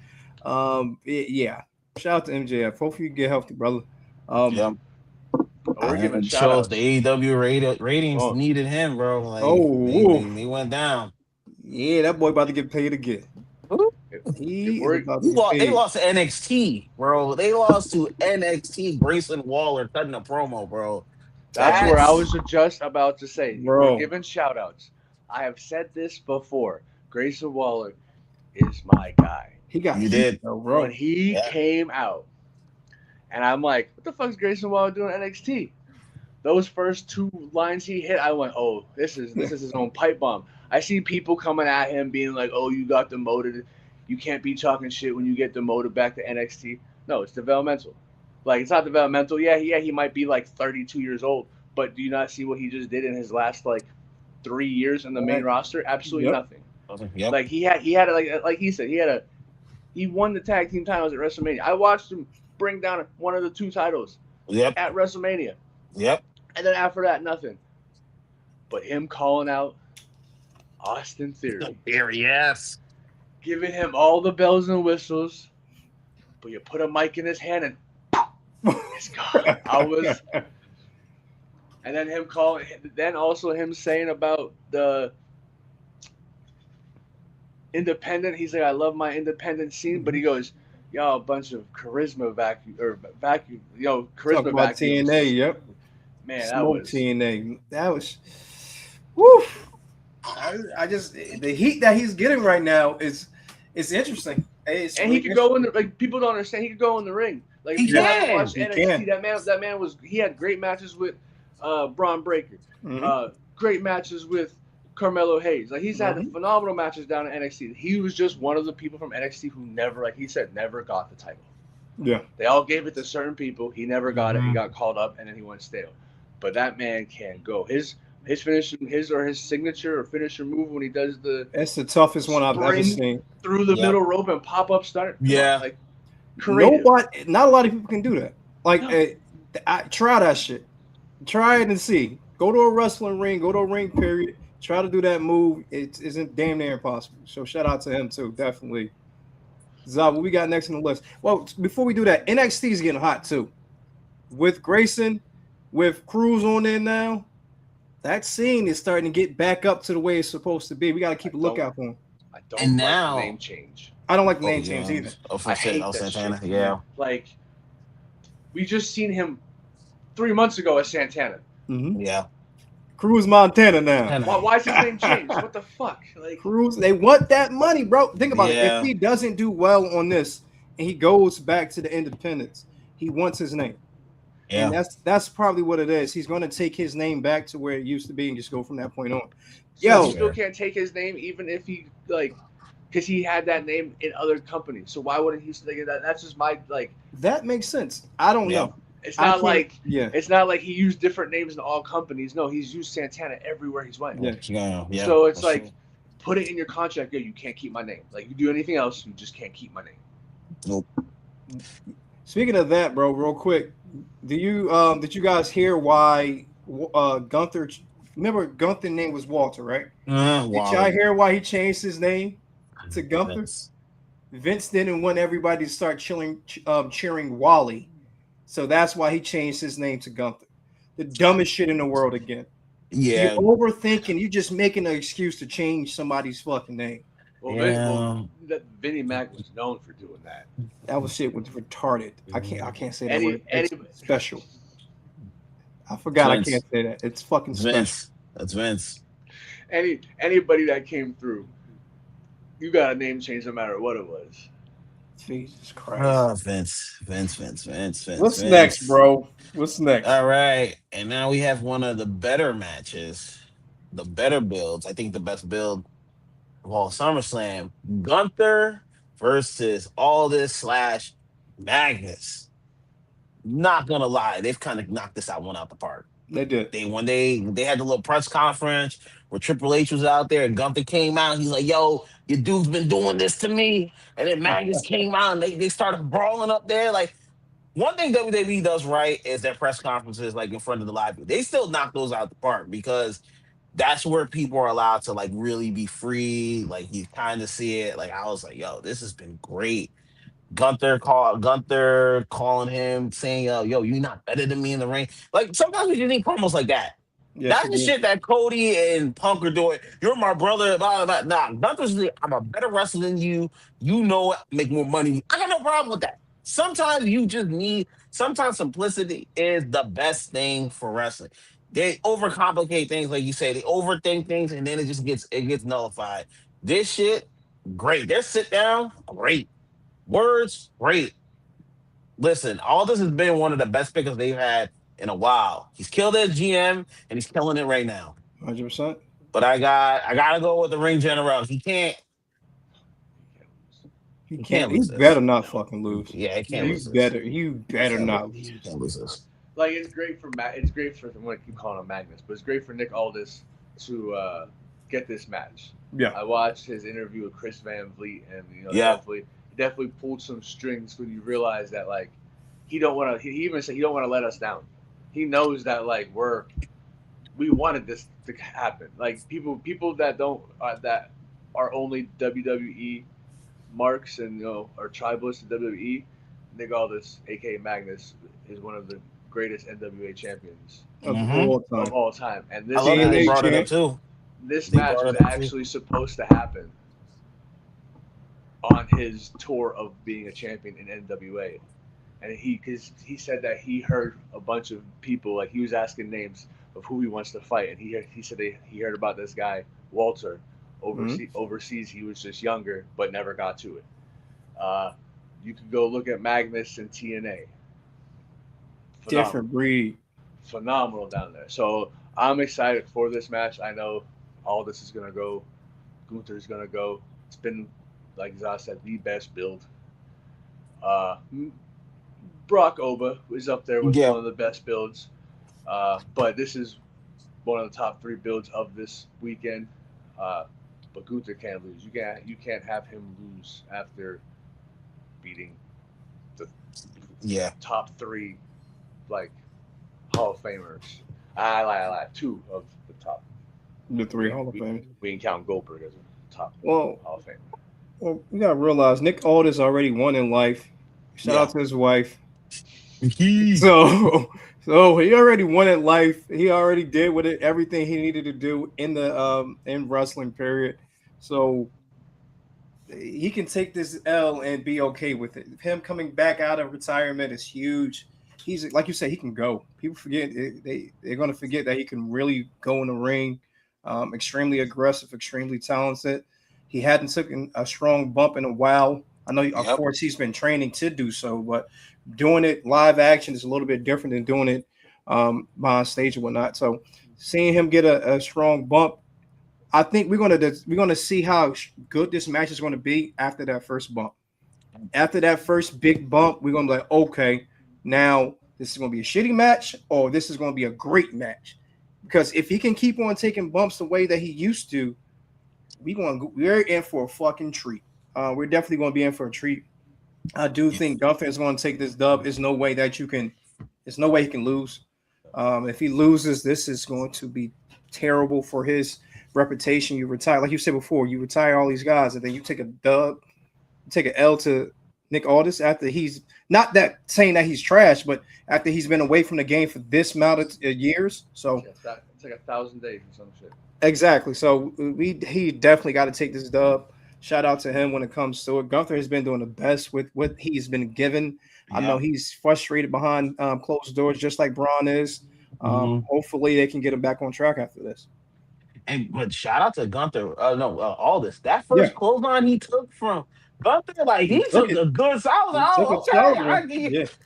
Yeah. Shout out to MJF. Hopefully you get healthy, brother. We're giving shows the AEW ratings needed him, bro. Like, they went down. Yeah, that boy about to get paid again. They lost to NXT, bro. They lost to NXT. Grayson Waller cutting a promo, bro. That's where I was just about to say. Bro. We're giving shout outs. I have said this before. Grayson Waller is my guy. He got bro. When he came out, and I'm like, what the fuck is Grayson Waller doing at NXT? Those first 2 lines he hit, I went, oh, this is his own pipe bomb. I see people coming at him being like, oh, you got demoted. You can't be talking shit when you get demoted back to NXT. No, it's developmental. Like, it's not developmental. Yeah, he might be like 32 years old, But do you not see what he just did in his last like 3 years in the main Right. roster? Absolutely Yep. nothing. Yep. Like he had like he said he won the tag team titles at WrestleMania. I watched him bring down one of the two titles Yep. at WrestleMania, Yep. and then after that, nothing. But him calling out Austin Theory, Here, yes. giving him all the bells and whistles, but you put a mic in his hand and it's gone. And then him calling, then also him saying about the independent. He's like, I love my independent scene, but he goes, y'all a bunch of charisma vacuum, Talk charisma about vacuums. TNA. Yep. Man, Smoke TNA. That was. Woo. I just the heat that he's getting right now is interesting. It's and really he could go in the like people don't understand. He could go in the ring. Like if He you haven't can. watched He NXT, can. that man was he had great matches with Braun Breaker, great matches with Carmelo Hayes. Like he's had phenomenal matches down at NXT. He was just one of the people from NXT who never, like he said, never got the title. Yeah. They all gave it to certain people. He never got it. He got called up and then he went stale. But that man can go. His signature or finisher move when he does That's the toughest one I've ever seen. through the middle rope and pop up start. Yeah. Like creative. Not a lot of people can do that. Like, No. try that shit. Try it and see. Go to a wrestling ring. Go to a ring period. Try to do that move. It isn't damn near impossible. So shout out to him too. Definitely. Zab, what we got next on the list? Well, before we do that, NXT is getting hot too. With Grayson, with Cruz on there now, that scene is starting to get back up to the way it's supposed to be. We got to keep a lookout for him. I don't And like now- the name change. I don't like the name change either. I hate that Santana. shit. Yeah. Like, we just seen him 3 months ago as Santana. Yeah. Cruz Montana now. Why is his name changed? What the fuck? Like Cruz, they want that money, bro. Think about it. Yeah. If he doesn't do well on this and he goes back to the independents, he wants his name. Yeah. And that's probably what it is. He's going to take his name back to where it used to be and just go from that point on. So he still can't take his name even if he because he had that name in other companies. So why wouldn't he still get that? That's just my That makes sense. I don't know. It's not like it's not like he used different names in all companies. No, he's used Santana everywhere he's went. Yeah. So it's like put it in your contract. Yo, you can't keep my name. Like you do anything else, you just can't keep my name. Nope. Speaking of that, bro, real quick, did you guys hear why Gunther? Remember, Gunther's name was Walter, right? Did y'all hear why he changed his name to Gunther? Vince didn't want everybody to start cheering Wally, so that's why he changed his name to Gunther. The dumbest shit in the world again. Yeah. You're overthinking. You're just making an excuse to change somebody's fucking name. Well, Vinnie Mac was known for doing that. That was retarded. I can't say that word. It's special. I forgot. I can't say that. It's fucking special. That's Vince. Anybody that came through, you got a name change no matter what it was. Jesus Christ. Oh, Vince. What's next, bro? What's next? All right. And now we have one of the better matches, the better builds. I think the best build of all Summerslam. Gunther versus Aldis / Magnus. Not gonna lie, they've kind of knocked this one out the park. They did. When they had the little press conference where Triple H was out there and Gunther came out, he's like, "Yo, your dude's been doing this to me." And then Magnus came out and they started brawling up there. Like, one thing WWE does right is their press conferences, like in front of the live. They still knock those out the park because that's where people are allowed to like really be free. Like you kind of see it. Like I was like, "Yo, this has been great." Gunther calling him, saying, "Yo, you're not better than me in the ring." Like sometimes we just need promos like that. Yes, That's the shit that Cody and Punk are doing. You're my brother. Blah, blah, blah. Nah, Gunther's like, I'm a better wrestler than you. You know it. Make more money. I got no problem with that. Sometimes you just need. Sometimes simplicity is the best thing for wrestling. They overcomplicate things, like you say. They overthink things, and then it gets nullified. This shit, great. Their sit down, great. Words, great. Listen, Aldis has been one of the best pickers they've had in a while. He's killed at GM and he's killing it right now. 100%. But I gotta go with the ring general. He can't. He better not fucking lose. Yeah, he can't lose. You better not lose. He can't lose this. like it's great for It's great for I'm gonna keep calling him Magnus, but it's great for Nick Aldis to get this match. Yeah. I watched his interview with Chris Van Vliet, and Yeah. definitely pulled some strings when you realize that like he don't want to. He even said he don't want to let us down. He knows that like we wanted this to happen. Like people that don't that are only WWE marks and are tribalists in WWE. Nick Aldis, aka Magnus, is one of the greatest NWA champions Of Mm-hmm. all of time. all time. And I love that they TNA brought it up champ. too. this They match brought was it up too. actually supposed to happen on his tour of being a champion in NWA. And because he said that he heard a bunch of people, like he was asking names of who he wants to fight, and he said he heard about this guy Walter overseas. He was just younger, but never got to it. Uh, you could go look at Magnus and TNA. Phenomenal, Different breed. phenomenal down there. So I'm excited for this match. I know all this is gonna go. Gunther's gonna go. It's been, like Zah said, the best build. Uh, Brock Oba is up there with Yeah. one of the best builds. But this is one of the top 3 builds of this weekend. But Gunther can't lose. You can't have him lose after beating the Yeah. top 3 like Hall of Famers. I lie. 2 of the top. The 3 Hall of Fame. We can count Goldberg as a top Well, Hall of Famer. Well, you gotta realize Nick Aldis already won in life. Shout out to his wife. So he already won in life. He already did everything he needed to do in the in wrestling period. So he can take this L and be okay with it. Him coming back out of retirement is huge. He's like you said, he can go. People forget they're gonna forget that he can really go in the ring. Extremely aggressive, extremely talented. He hadn't taken a strong bump in a while. I know, of course, he's been training to do so, but doing it live action is a little bit different than doing it on stage and whatnot. So seeing him get a strong bump, I think we're gonna see how good this match is going to be after that first bump. After that first big bump, we're gonna be like, okay, now this is gonna be a shitty match, or this is gonna be a great match. Because if he can keep on taking bumps the way that he used to, we're in for a fucking treat. We're definitely going to be in for a treat. I do think Gunther is going to take this dub. There's no way he can lose. If he loses, this is going to be terrible for his reputation. You retire, like you said before, you retire all these guys, and then you take a dub, take an L to Nick Aldis after he's not that saying that he's trash, but after he's been away from the game for this amount of years. So it's like 1,000 days or some shit. Exactly. So he definitely got to take this dub. Shout out to him when it comes to it. Gunther has been doing the best with what he's been given. I know he's frustrated behind closed doors, just like Braun is. Hopefully they can get him back on track after this. But shout out to Gunther. Aldis. That first clothesline he took from Gunther, like he took a good solid.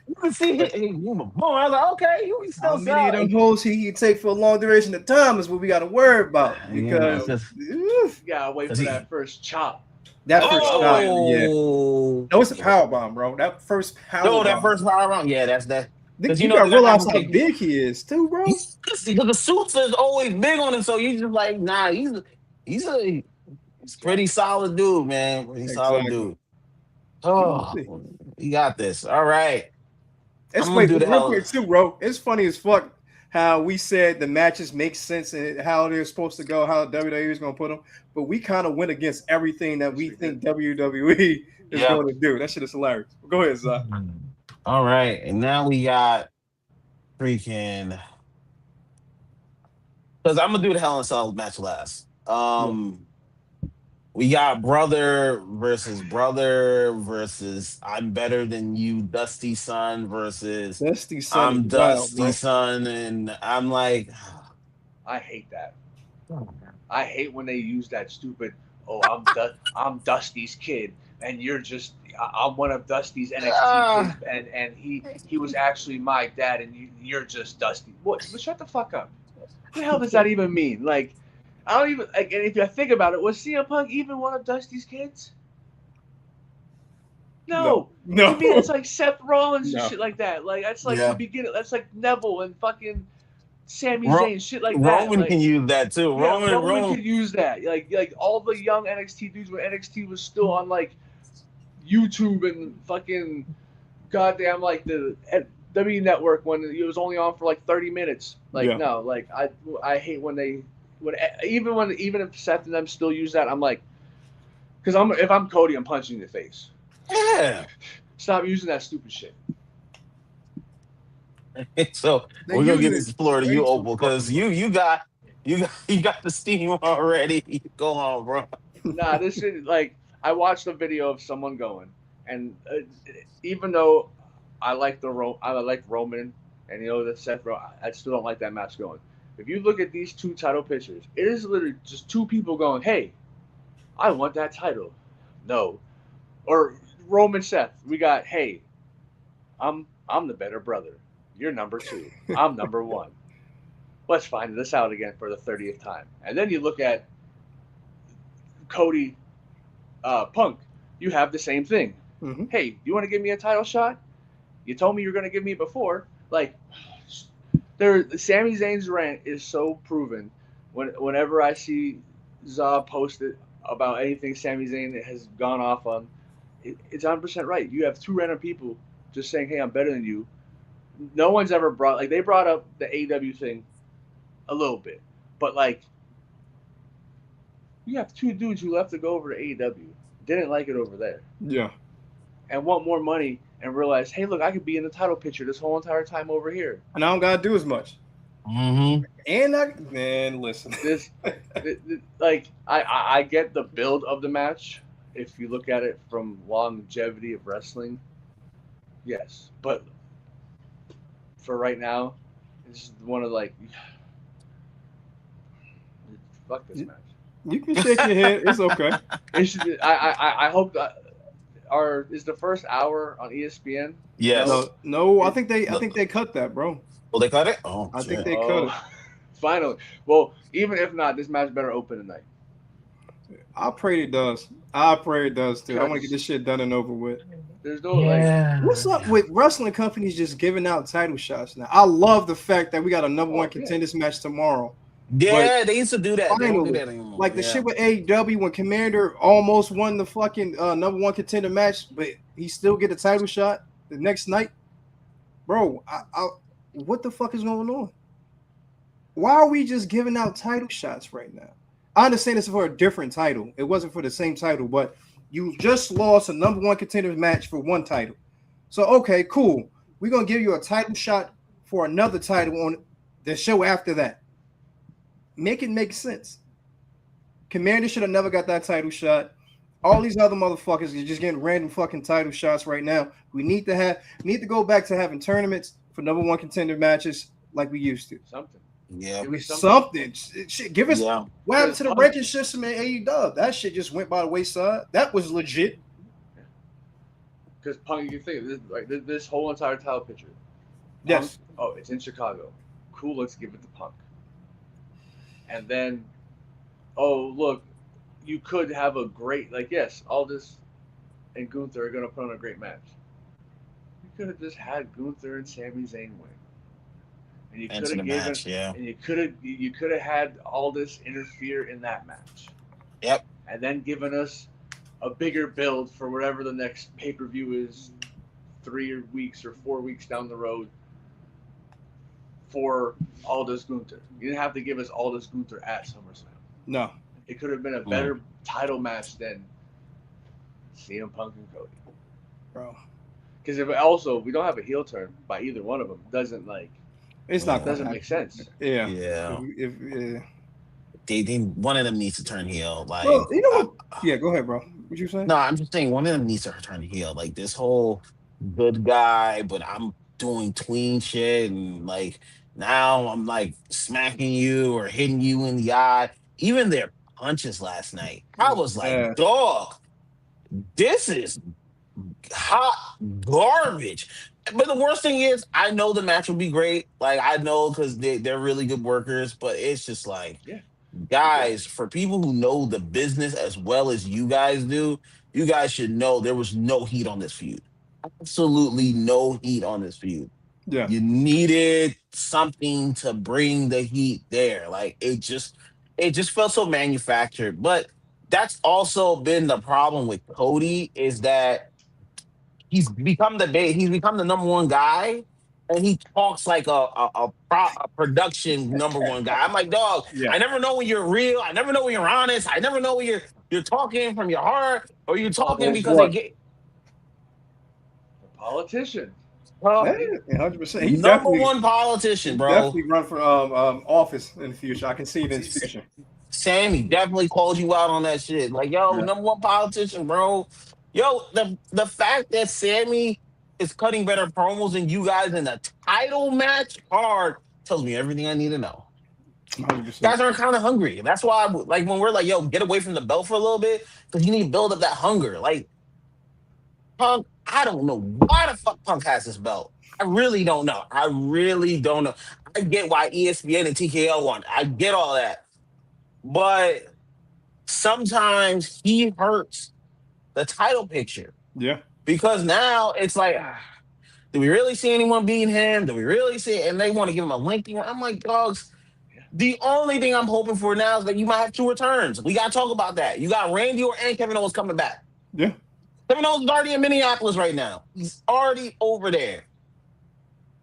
You can see boom. I was like, okay, you can still how many of them holes he take for a long duration of time is what we got to worry about, because you gotta wait for that first chop. That first chop, no, it's a power bomb, bro. That first power bomb. That first power bomb, that's that. Because you gotta realize how big he is too, bro. Because the suits is always big on him, so you just like, nah, he's a pretty solid dude, man. Pretty solid dude. Oh, you got this. All right. It's real quick too, bro. It's funny as fuck how we said the matches make sense and how they're supposed to go, how WWE is going to put them, but we kind of went against everything that we think WWE is going to do. That shit is hilarious. Go ahead, Zach. All right, and now we got freaking, because I'm gonna do the Hell in a Cell match last. We got brother versus I'm better than you, Dusty Son versus Dusty Son. I'm Dusty Son, and I'm like, I hate that. I hate when they use that stupid. Oh, I'm Dusty's kid, and you're just. I'm one of Dusty's NXT kids, and he was actually my dad, and you're just Dusty. What? Shut the fuck up. What the hell does that even mean? Like, I don't even. Like, and if you think about it, was CM Punk even one of Dusty's kids? No, to no, me that's like Seth Rollins and no. shit like that. Like that's like the Yeah. beginning. That's like Neville and fucking Sami Ro- Zayn, shit like that. Roman Like can use that too. yeah, Roman, Roman Roman. could use that. Like all the young NXT dudes when NXT was still on like YouTube and fucking goddamn like the W Network when it was only on for like 30 minutes. Like Yeah, no, like I hate when they even if Seth and them still use that, I'm like, because if I'm Cody, I'm punching you in the face. Yeah. Stop using that stupid shit. So they're we're gonna using give it this floor to way you, too Opal, fucking because much. you got the steam already. Go on, bro. Nah, this is like I watched a video of someone going, and even though I like Roman, and the Seth Rollins, I still don't like that match going. If you look at these two title pictures, it is literally just two people going, "Hey, I want that title." No, or Roman Seth, we got, "Hey, I'm the better brother. You're number two. I'm number one. Let's find this out again for the 30th time." And then you look at Cody Punk, you have the same thing. Hmm. Hey, you want to give me a title shot? You told me you were going to give me it before. Like, Sami Zayn's rant is so proven. Whenever I see Za post it about anything Sami Zayn has gone off on, it's 100% right. You have two random people just saying, "Hey, I'm better than you." No one's ever they brought up the AEW thing a little bit, but like you have two dudes who left to go over to AEW, didn't like it over there, Yeah, and want more money and realize, hey, look, I could be in the title picture this whole entire time over here. and I don't gotta do as much. Mm-hmm. And man, listen. This, like, I get the build of the match if you look at it from longevity of wrestling, yes, but for right now, it's one of like, fuck this match. You can shake your head. It's okay. It should. I hope that our is the first hour on ESPN. No. Yes. No, no. It, I think they cut that, bro. Will they cut it? Oh I think shit. they cut oh, it. finally. Well, even if not, this match better open tonight. I pray it does. I pray it does too. I want to get Because this shit done and over with. there's no like. What's up Yeah. with wrestling companies just giving out title shots now? I love the fact that we got a number one Oh yeah. contenders match tomorrow. But Yeah, they used to do that. They don't do finally, that anymore. like the Yeah. shit with AEW when Commander almost won the fucking number one contender match, but he still get a title shot the next night, bro. What the fuck is going on? Why are we just giving out title shots right now? I understand it's for a different title. It wasn't for the same title, but you just lost a number one contender match for one title. So okay, cool. We're gonna give you a title shot for another title on the show after that. Make it make sense. Commander should have never got that title shot. All these other motherfuckers are just getting random fucking title shots right now. We need to go back to having tournaments for number one contender matches like we used to. Something. Yeah. Give me Something. Shit, give us Yeah. what happened to the ranking system in AEW? That shit just went by the wayside. That was legit. Because Punk, you think this whole entire title picture. Punk, Yes. oh, it's in Chicago. Cool. Let's give it to Punk. And then, oh look, you could have a great yes, Aldis and Gunther are gonna put on a great match. You could have just had Gunther and Sami Zayn win, and you could Into the have given, match. Yeah. and you could have had Aldis interfere in that match, Yep. and then given us a bigger build for whatever the next pay per view is, 3 weeks or 4 weeks down the road. For Aldis Gunther, you didn't have to give us Aldis Gunther at SummerSlam. No. It could have been a better title match than CM Punk and Cody. Bro. Because if also we don't have a heel turn by either one of them, doesn't It's not doesn't gonna make sense. Yeah. Yeah. If They one of them needs to turn heel. Like, well, you know what? Yeah, go ahead, bro. What you saying? no, I'm just saying one of them needs to turn heel. Like this whole good guy, but I'm doing tween shit, and like now I'm like smacking you or hitting you in the eye. Even their punches last night, I was like, Yeah. dog, this is hot garbage. But the worst thing is, I know the match will be great. Like I know because they're really good workers, but it's just like, Yeah. guys, for people who know the business as well as you guys do, you guys should know there was no heat on this feud. Absolutely no heat on this feud. Yeah. You needed something to bring the heat there. Like it just felt so manufactured. But that's also been the problem with Cody is that he's become the number one guy, and he talks like a production number one guy. I'm like, dog, Yeah. I never know when you're real. I never know when you're honest. I never know when you're talking from your heart or you're talking Guess because it what? get A politician. Yeah, uh, 100%. number one politician, He bro. definitely run for office in the future. I can see it in his future. Sammy definitely called you out on that shit. Like, yo, Yeah. number one politician, bro. Yo, the fact that Sammy is cutting better promos than you guys in the title match card tells me everything I need to know. 100%. Guys are kind of hungry. That's why, like, when we're like, yo, get away from the belt for a little bit, because you need to build up that hunger. Like, Punk, I don't know why the fuck Punk has this belt. I really don't know. I really don't know. I get why ESPN and TKO want it. I get all that. But sometimes he hurts the title picture Yeah. because now it's like, do we really see anyone beating him? Do we really see? And they want to give him a lengthy one. I'm like, dogs. Yeah. The only thing I'm hoping for now is that you might have two returns. We got to talk about that. You got Randy Orton and Kevin Owens coming back. Yeah. Kevin Owens is already in Minneapolis right now. He's already over there.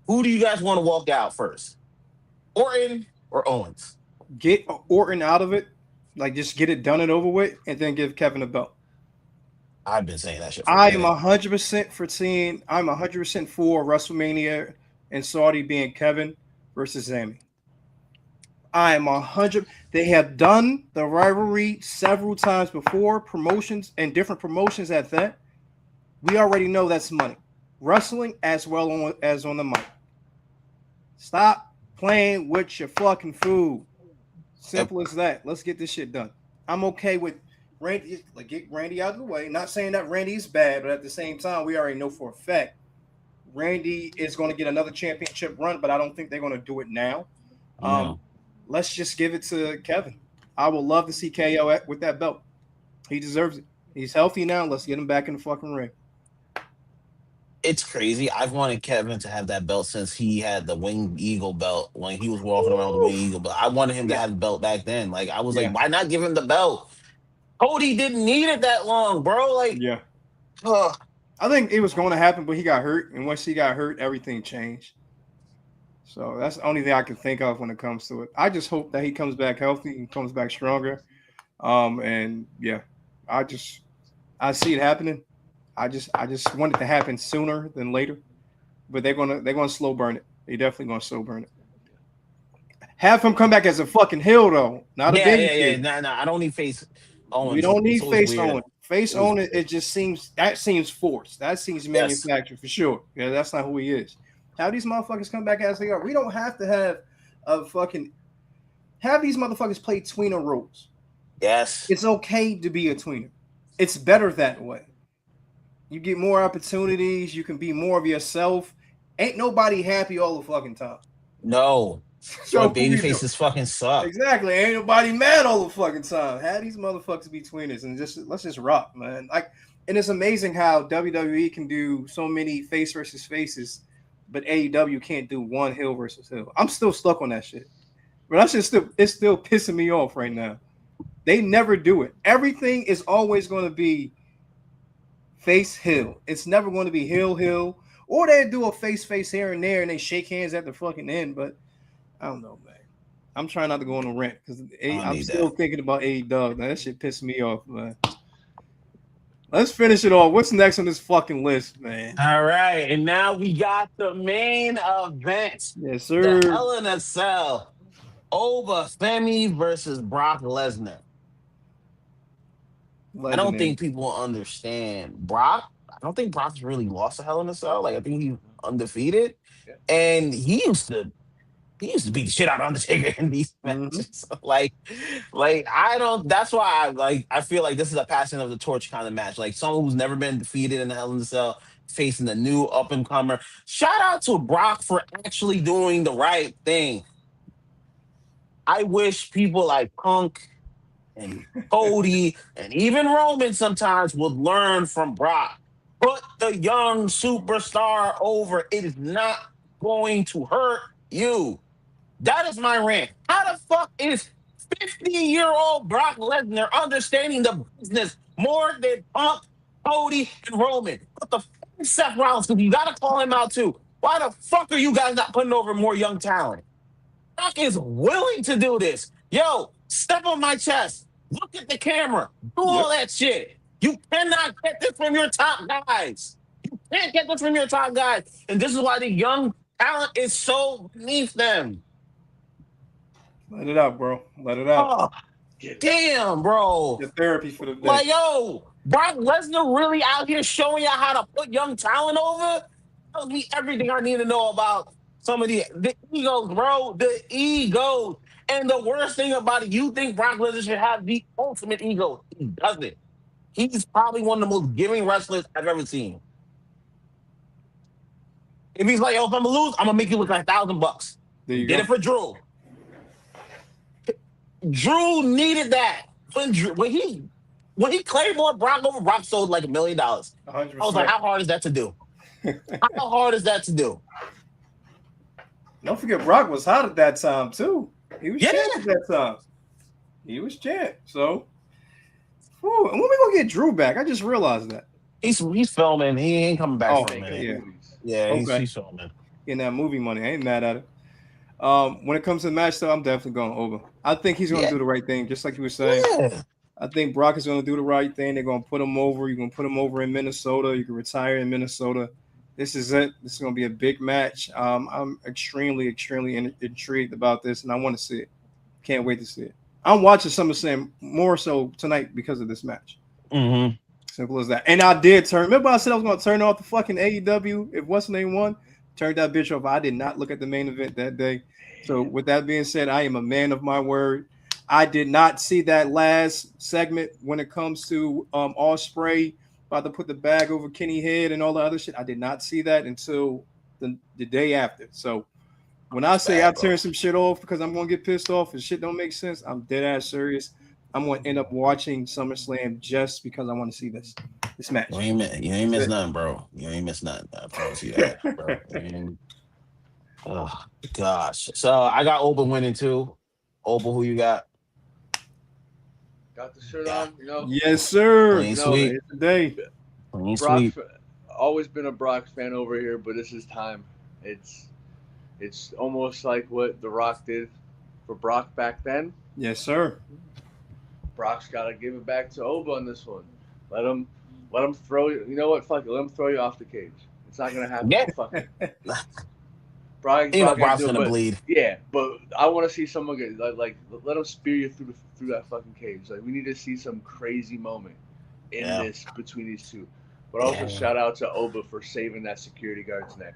Who do you guys want to walk out first? Orton or Owens? Get Orton out of it. Like, just get it done and over with, and then give Kevin a belt. I've been saying that shit for a I am minute. 100% for seeing. I'm 100% for WrestleMania and Saudi being Kevin versus Sami. I am 100. They have done the rivalry several times before, promotions and different promotions at that. We already know that's money. Wrestling as well as on the mic. Stop playing with your fucking food. Yep. Simple as that. Let's get this shit done. I'm okay with Randy. Like, get Randy out of the way. Not saying that Randy is bad, but at the same time, we already know for a fact Randy is going to get another championship run, but I don't think they're going to do it now. Um, No. let's just give it to Kevin. I would love to see KO with that belt. He deserves it. He's healthy now. Let's get him back in the fucking ring. It's crazy. I've wanted Kevin to have that belt since he had the Winged Eagle belt when he was walking around with the Winged Eagle belt. I wanted him to Yeah, have the belt back then. Like I was like, yeah, why not give him the belt? Cody didn't need it that long, bro. Like, yeah. ugh. I think it was going to happen, but he got hurt, and once he got hurt, everything changed. So that's the only thing I can think of when it comes to it. I just hope that he comes back healthy and comes back stronger. And yeah, I just I see it happening. I just want it to happen sooner than later. But they're gonna slow burn it. They definitely gonna slow burn it. Have him come back as a fucking heel though, not a Yeah, baby yeah, yeah. face. Nah, nah. I don't need face We Owens. don't It's need always face weird. on it. Face Always on it, weird. it just seems forced. That seems Yes. manufactured for sure. Yeah, that's not who he is. How these motherfuckers come back as they are. We don't have to have a fucking have these motherfuckers play tweener roles. Yes. It's okay to be a tweener. It's better that way. You get more opportunities. You can be more of yourself. Ain't nobody happy all the fucking time. No. That's why So baby we know faces fucking suck. exactly. Ain't nobody mad all the fucking time. Have these motherfuckers be tweeners and just let's just rock, man. Like, and it's amazing how WWE can do so many face versus faces, but AEW can't do one heel versus heel. I'm still stuck on that shit. But that's just still it's still pissing me off right now. They never do it. Everything is always going to be face heel. It's never going to be heel, or they do a face here and there, and they shake hands at the fucking end. But I don't know, man. I'm trying not to go on a rant because I don't I'm need still that. thinking about AEW. Man, that shit pissing me off, man. Let's finish it off. What's next on this fucking list, man? All right. And now we got the main event. Yes, The sir. Hell in a Cell. Over Sammy versus Brock Lesnar. I don't Legendary. think people understand Brock. I don't think Brock's really lost a Hell in a Cell. Like I think he's undefeated, Yeah. and he used to beat the shit out of Undertaker in these Mm-hmm. matches. Like I don't. That's why I feel like this is a passing of the torch kind of match. Like someone who's never been defeated in the Hell in a Cell facing the new up and comer. Shout out to Brock for actually doing the right thing. I wish people like Punk and Cody and even Roman sometimes would learn from Brock. Put the young superstar over. It is not going to hurt you. That is my rant. How the fuck is 50-year-old Brock Lesnar understanding the business more than Punk, Cody, and Roman? But the fucking Seth Rollins, because you got to call him out too. Why the fuck are you guys not putting over more young talent? Brock is willing to do this. Yo, step on my chest. Look at the camera. Do all that shit. You cannot get this from your top guys. You can't get this from your top guys. And this is why the young talent is so beneath them. Let it out, bro. Let it out. Oh, damn, bro. Your therapy for the day. Like, yo, Brock Lesnar really out here showing y'all how to put young talent over? Tells me everything I need to know about some of the egos, bro. The egos. And the worst thing about it, you think Brock Lesnar should have the ultimate ego. He doesn't. He's probably one of the most giving wrestlers I've ever seen. If he's like, yo, if I'm gonna lose, I'm gonna make you look like $1,000. There you Did go. it for Drew. Drew needed that. When he Claymore Brock over, Brock sold like $1 million. 100%. I was like, how hard is that to do? How hard is that to do? Don't forget, Brock was hot at that time too. He was champ at that time. He was champ. So, and when we gonna get Drew back? I just realized that. He's filming. He ain't coming back for a minute. Yeah, he's filming. Getting that movie money. I ain't mad at it. When it comes to the match, though, I'm definitely going over. I think he's going to do the right thing, just like you were saying. Yeah. I think Brock is going to do the right thing. They're going to put him over. You're going to put him over in Minnesota. You can retire in Minnesota. This is it. This is going to be a big match. I'm extremely intrigued about this, and I want to see it. Can't wait to see it. I'm watching SummerSlam more so tonight because of this match. Mm-hmm. Simple as that. And I did turn. Remember I said I was going to turn off the fucking AEW if what's the name won? Turned that bitch off. I did not look at the main event that day. So with that being said, I am a man of my word. I did not see that last segment when it comes to Ospreay about to put the bag over Kenny's head and all the other shit. I did not see that until the day after. So when I say I turn some shit off because I'm going to get pissed off and shit don't make sense, I'm dead ass serious. I'm going to end up watching SummerSlam just because I want to see this match. You ain't miss nothing, bro. You ain't miss nothing. I promise you that, bro. Oh, gosh. So I got Oba winning too. Oba, who you got? Got the shirt on, you know. Yes, sir. Clean sweep. Today. Clean sweep. Always been a Brock fan over here, but this is time. It's almost like what The Rock did for Brock back then. Yes, sir. Brock's got to give it back to Oba on this one. Let him throw you. You know what? Fuck it. Let him throw you off the cage. It's not gonna happen. Yeah. Fuck it. Brock's gonna bleed. Yeah, but I want to see someone get like let him spear you through that fucking cage. Like we need to see some crazy moment in this between these two. But also shout out to Oba for saving that security guard's neck.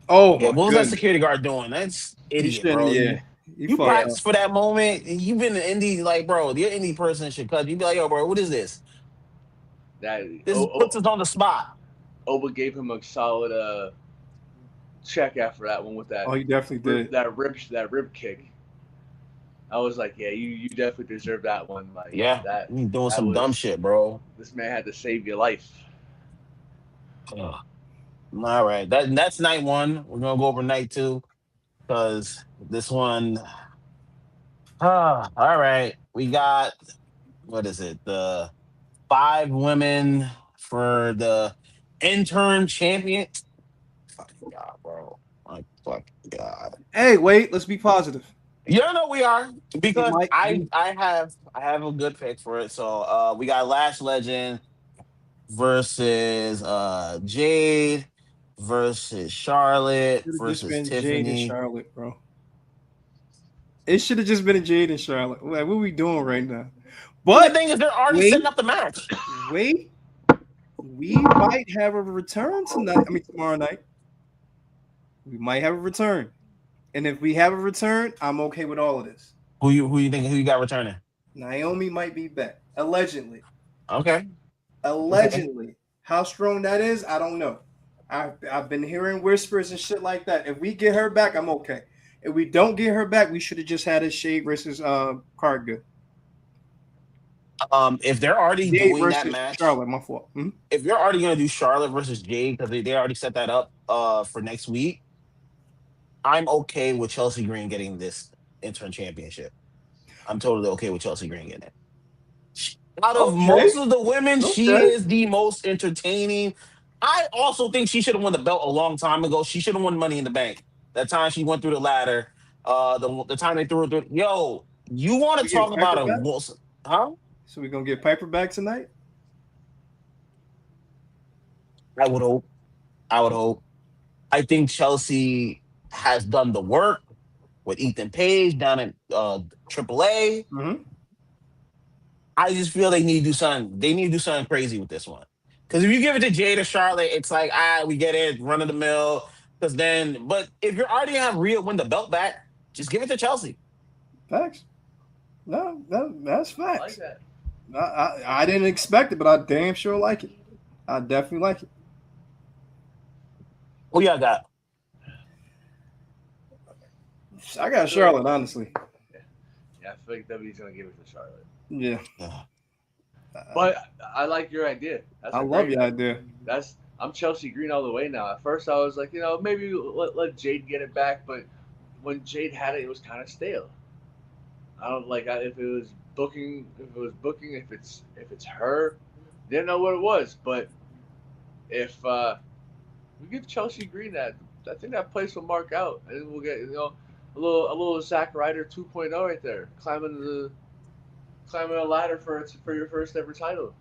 Oh, what was that security guard doing? That's idiot, bro. Yeah. You practice for that moment. You've been in indie, like, bro, your indie person should cut. You'd be like, yo, bro, what is this? This puts us on the spot. Oba gave him a solid check after that one with that. Oh, he definitely did. That rib kick. I was like, yeah, you definitely deserve that one. Like, you doing some dumb shit, bro. This man had to save your life. All right, that's night one. We're gonna go over night two because this one. All right, we got what is it? The 5 women for the interim champion. Fucking God, bro! My fucking God. Hey, wait. Let's be positive. Yeah, no, we are because I have a good pick for it. So we got Lash Legend versus Jade versus Charlotte versus Tiffany. Jade and Charlotte, bro. It should have just been a Jade and Charlotte. Like, what are we doing right now? But the thing is, they're already setting up the match. Wait, we might have a return tonight. I mean, tomorrow night. We might have a return, and if we have a return, I'm okay with all of this. Who you think? Who you got returning? Naomi might be back, allegedly. Okay. Allegedly. Okay. How strong that is, I don't know. I've been hearing whispers and shit like that. If we get her back, I'm okay. If we don't get her back, we should have just had a Shade versus Cartgood. If they're already Jade doing that versus match, Charlotte. My fault. if you're already gonna do Charlotte versus Jade because they already set that up for next week, I'm okay with Chelsea Green getting this interim championship. I'm totally okay with Chelsea Green getting it. Out of Okay. most of the women, she Okay. is the most entertaining. I also think she should have won the belt a long time ago. She should have won Money in the Bank. That time she went through the ladder. The time they threw her through. Yo, you want to We get talk about Piper a back. huh? So we're gonna get Piper back tonight. I would hope. I would hope. I think Chelsea has done the work with Ethan Page down at AAA. Mm-hmm. I just feel they need to do something. They need to do something crazy with this one. Because if you give it to Jade or Charlotte, it's like, we get it, run of the mill. Because then, but if you're already have Rhea win the belt back, just give it to Chelsea. Facts. No, that's I like facts. that. I didn't expect it, but I damn sure like it. I definitely like it. Who y'all got? I got Charlotte, honestly. Yeah, I feel like WWE's gonna give it to Charlotte. Yeah. But I like your idea. That's I love your idea. I'm Chelsea Green all the way now. At first, I was like, maybe let Jade get it back, but when Jade had it, it was kind of stale. I don't like if it was booking, if it's her, didn't know what it was. But if we give Chelsea Green that, I think that place will mark out, and we'll get a little Zack Ryder 2.0 right there, climbing a ladder for your first ever title.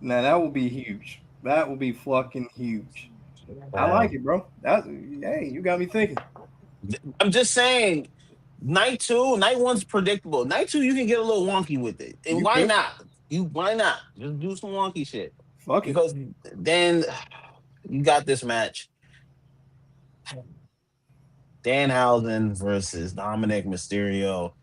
Now that will be huge. That will be fucking huge. I like it, bro. Hey, you got me thinking. I'm just saying, night one's predictable. Night two, you can get a little wonky with it. And You why could. not? Why not? Just do some wonky shit. Fuck it. Because then you got this match. Danhausen versus Dominic Mysterio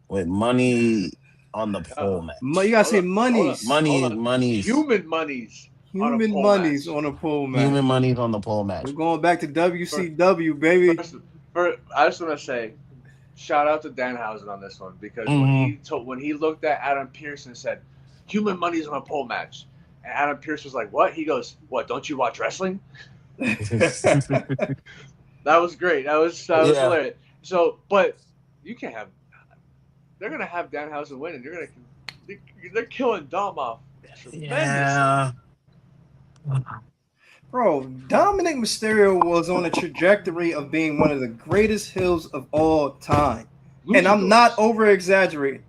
with money on the pole match. You gotta say monies. Monies. Human monies. Human monies on a pole match. Human monies on the pole match. We're going back to WCW, baby. I just want to say, shout out to Danhausen on this one because when he looked at Adam Pearce and said, "Human money's on a pole match," and Adam Pearce was like, "What?" He goes, "What? Don't you watch wrestling?" That was great. That was hilarious. So, but you can't have. They're gonna have Danhausen win, and they're killing Dom off tremendously. Yeah. Bro, Dominic Mysterio was on a trajectory of being one of the greatest heels of all time. And I'm not over exaggerating.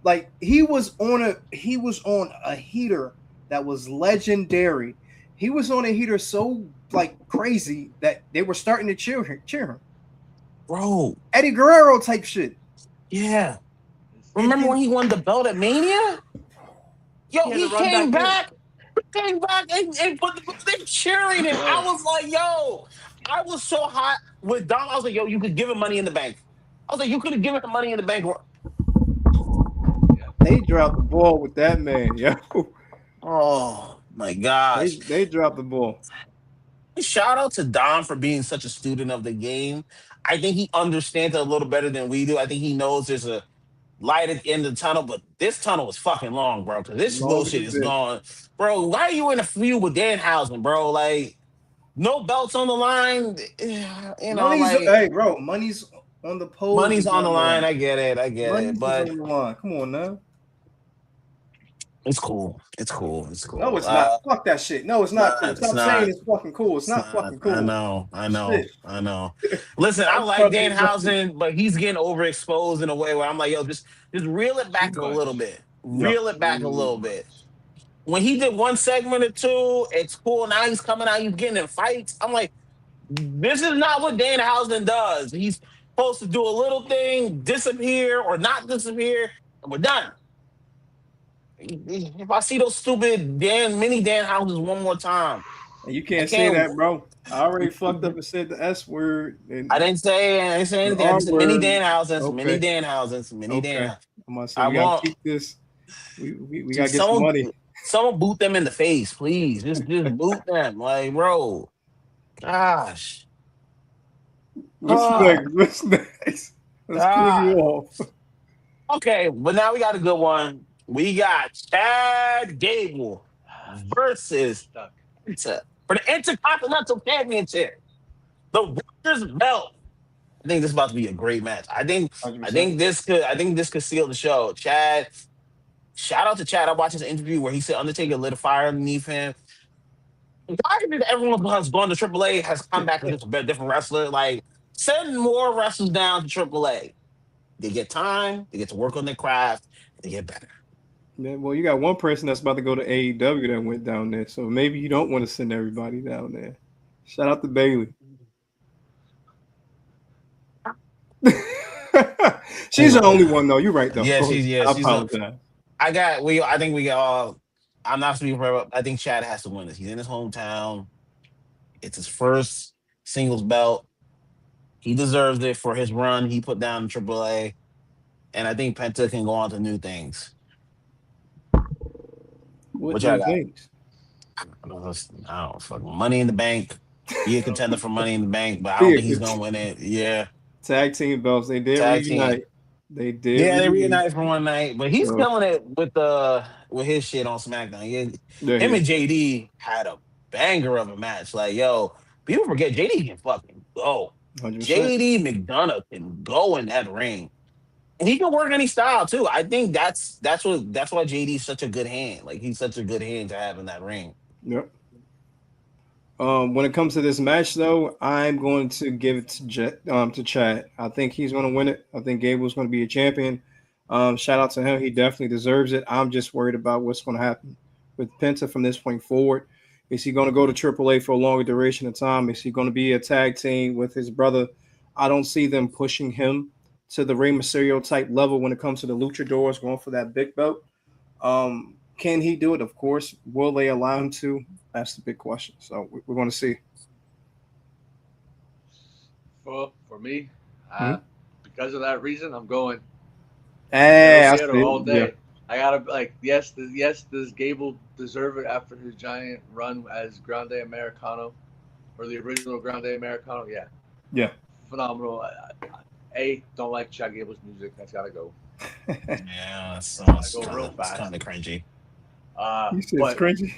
Like he was on a heater that was legendary. He was on a heater so like crazy that they were starting to cheer him. Bro. Eddie Guerrero type shit. Yeah. Remember when he won the belt at Mania? Yo, he came back. Came back and they cheering him. I was like, yo, I was so hot with Dom. I was like, yo, you could give him Money in the Bank. I was like, you could have given him Money in the Bank. They dropped the ball with that man, yo. Oh my gosh. They dropped the ball. Shout out to Dom for being such a student of the game. I think he understands it a little better than we do. I think he knows there's a light at the end of the tunnel, but this tunnel is fucking long, bro. Because this bullshit is gone, bro. Why are you in a feud with Danhausen, bro? Like, no belts on the line. Hey, bro, money's on the pole. Money's on the line. I get it. But on the line. Come on now. It's cool. No, it's not. Fuck that shit. No, it's not cool. Stop saying it's fucking cool. It's not fucking cool. I know. Listen, I like Danhausen, but he's getting overexposed in a way where I'm like, yo, just reel it back a little bit. Reel it back a little bit. When he did one segment or two, it's cool. Now he's coming out, he's getting in fights. I'm like, this is not what Danhausen does. He's supposed to do a little thing, disappear or not disappear, and we're done. If I see those stupid mini Danhausens one more time. You can't say that, bro. I already fucked up and said the S word. I didn't say anything. I said mini Danhausens, okay. Mini Danhausens, mini Danhausens. I'm gonna say we gotta keep this. We gotta get some money. Someone boot them in the face, please. Just boot them. Like, bro. Gosh. What's next? Let's clear you off. Okay, but now we got a good one. we got Chad Gable versus Stuck. Penta for the Intercontinental Championship, the Workers' Belt. I think this is about to be a great match. I 100%. think this could seal the show. Chad, shout out to Chad. I watched his interview where he said Undertaker lit a fire underneath him. Why did everyone who's gone to AAA has come back as just a different wrestler? Like, send more wrestlers down to AAA. They get time, they get to work on their craft, they get better. Yeah, well, you got one person that's about to go to AEW that went down there, so maybe you don't want to send everybody down there. Shout out to Bailey. She's the only one, though. You're right, though. Go ahead. I She's a apologize. I think we got I'm not speaking for her, but I think Chad has to win this. He's in his hometown. It's his first singles belt. He deserves it for his run he put down in AAA. And I think Penta can go on to new things. What What y'all new got? things? I don't fucking Money in the Bank. Be a contender for Money in the Bank, but I don't Be think he's a gonna win it. Yeah. tag team belts. They did Tag team. reunite. They did Yeah, they reunite. reunited for one night, but he's So, killing it with his shit on SmackDown. Yeah, yeah, him yeah, and JD had a banger of a match. Like, yo, people forget JD can fucking go. 100%. JD McDonough can go in that ring. And he can work any style too. I think that's why JD's such a good hand. Like he's such a good hand to have in that ring. Yep. When it comes to this match, though, I'm going to give it to Chad. I think he's going to win it. I think Gable's going to be a champion. Shout out to him. He definitely deserves it. I'm just worried about what's going to happen with Penta from this point forward. Is he going to go to AAA for a longer duration of time? Is he going to be a tag team with his brother? I don't see them pushing him to the Rey Mysterio type level when it comes to the luchadors going for that big belt. Can he do it? Of course. Will they allow him to? That's the big question. So we're going to see. For me, Hmm? because of that reason, I'm going Hey, El I Zero all see. Yeah, day. I gotta like yes, does Gable deserve it after his giant run as Grande Americano or the original Grande Americano? Yeah, yeah. phenomenal. Don't like Chad Gable's music. That's gotta go. Yeah, Gotta go real it's fast. kind of cringy. You said it's But crazy.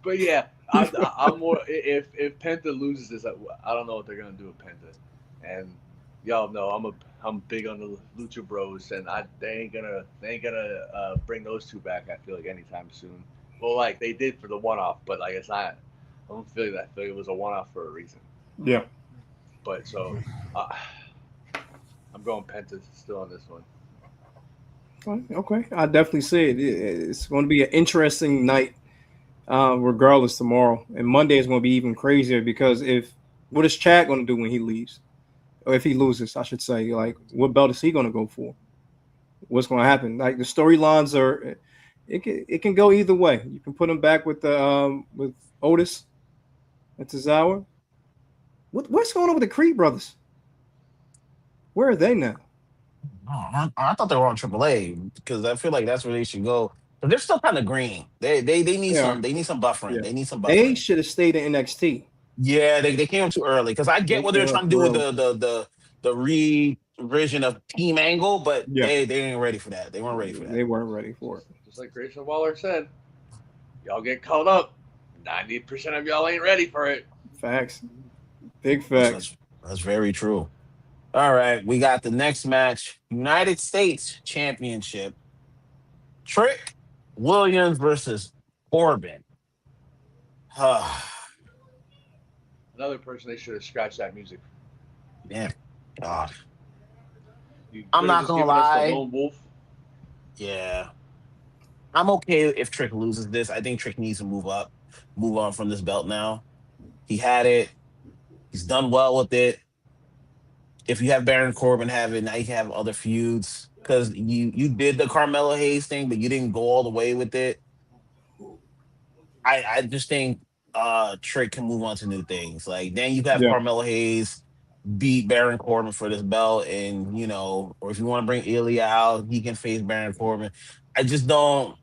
but yeah, I'm more if Penta loses this, I don't know what they're gonna do with Penta, and y'all know I'm big on the Lucha Bros, and they ain't gonna bring those two back. I feel like anytime soon. Well, like they did for the one off, but like it's not. I don't feel that. I feel like it was a one off for a reason. Yeah. But so uh, I'm going Penta still on this one. Okay. I definitely see it. It's going to be an interesting night, regardless tomorrow. And Monday is going to be even crazier because what is Chad going to do when he leaves, or if he loses, I should say. Like, what belt is he going to go for? What's going to happen? Like the storylines are, it can go either way. You can put him back with Otis and Tozawa. What's going on with the Creed brothers? Where are they now? Oh, I thought they were on AAA because I feel like that's where they should go. But they're still kind of green. They are. They need some buffering. Yeah. They need some They buffering. should have stayed in NXT. Yeah, they came too early because I get They what they're came up trying to do with early. the revision of Team Angle, but Yeah. they ain't ready for that. They weren't ready for that. They weren't ready for it. Just like Grayson Waller said, y'all get caught up. 90% of y'all ain't ready for it. Facts. Big facts. That's very true. All right, we got the next match: United States Championship. Trick Williams versus Corbin. Another person they should have scratched that music. Damn. God. You I'm could have not just gonna given us the lie. lone wolf. Yeah. I'm okay if Trick loses this. I think Trick needs to move on from this belt now. He had it. He's done well with it. If you have Baron Corbin have it, now you can have other feuds. Because you did the Carmelo Hayes thing, but you didn't go all the way with it. I just think Trick can move on to new things. Like then you have Yeah. Carmelo Hayes beat Baron Corbin for this belt, and or if you want to bring Ilya out, he can face Baron Corbin. I just don't.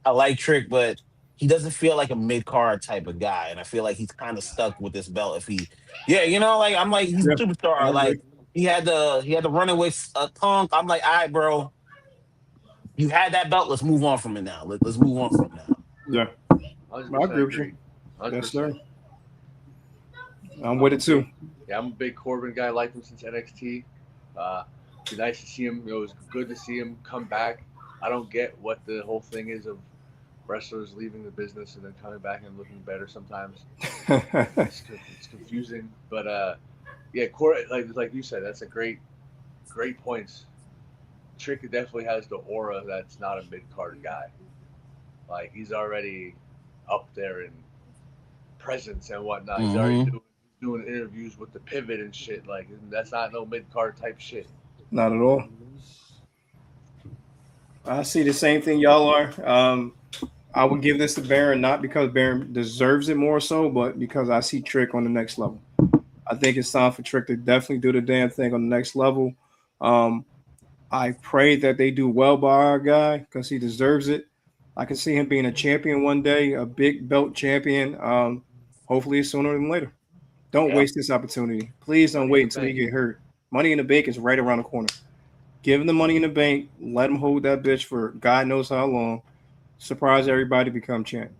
I like Trick, but he doesn't feel like a mid card type of guy, and I feel like he's kind of stuck with this belt. If he, yeah, like I'm like he's a Yeah. I superstar. Like agree. he had the running with Punk. I'm like, all right, bro, you had that belt. Let's move on from it now. Let's move on from it now. Yeah, I 100% agree with you. agree. Yes, 100%. sir. I'm with it too. Yeah, I'm a big Corbin guy. Liked him since NXT. Be nice to see him. It was good to see him come back. I don't get what the whole thing is of wrestlers leaving the business and then coming back and looking better sometimes. It's confusing, but yeah, like you said, that's a great points. Trick definitely has the aura that's not a mid card guy. Like he's already up there in presence and whatnot. He's already Mm-hmm. doing interviews with the pivot and shit. Like that's not no mid card type shit. Not at all. I see the same thing y'all are. I would give this to Baron not because Baron deserves it more so, but because I see Trick on the next level. I think it's time for Trick to definitely do the damn thing on the next level. I pray that they do well by our guy because he deserves it. I can see him being a champion one day, a big belt champion. Hopefully sooner than later. Don't Yeah. waste this opportunity. Please don't wait until you get hurt. Money in the Bank is right around the corner. Give him the Money in the Bank. Let him hold that bitch for God knows how long. Surprise everybody, become champ.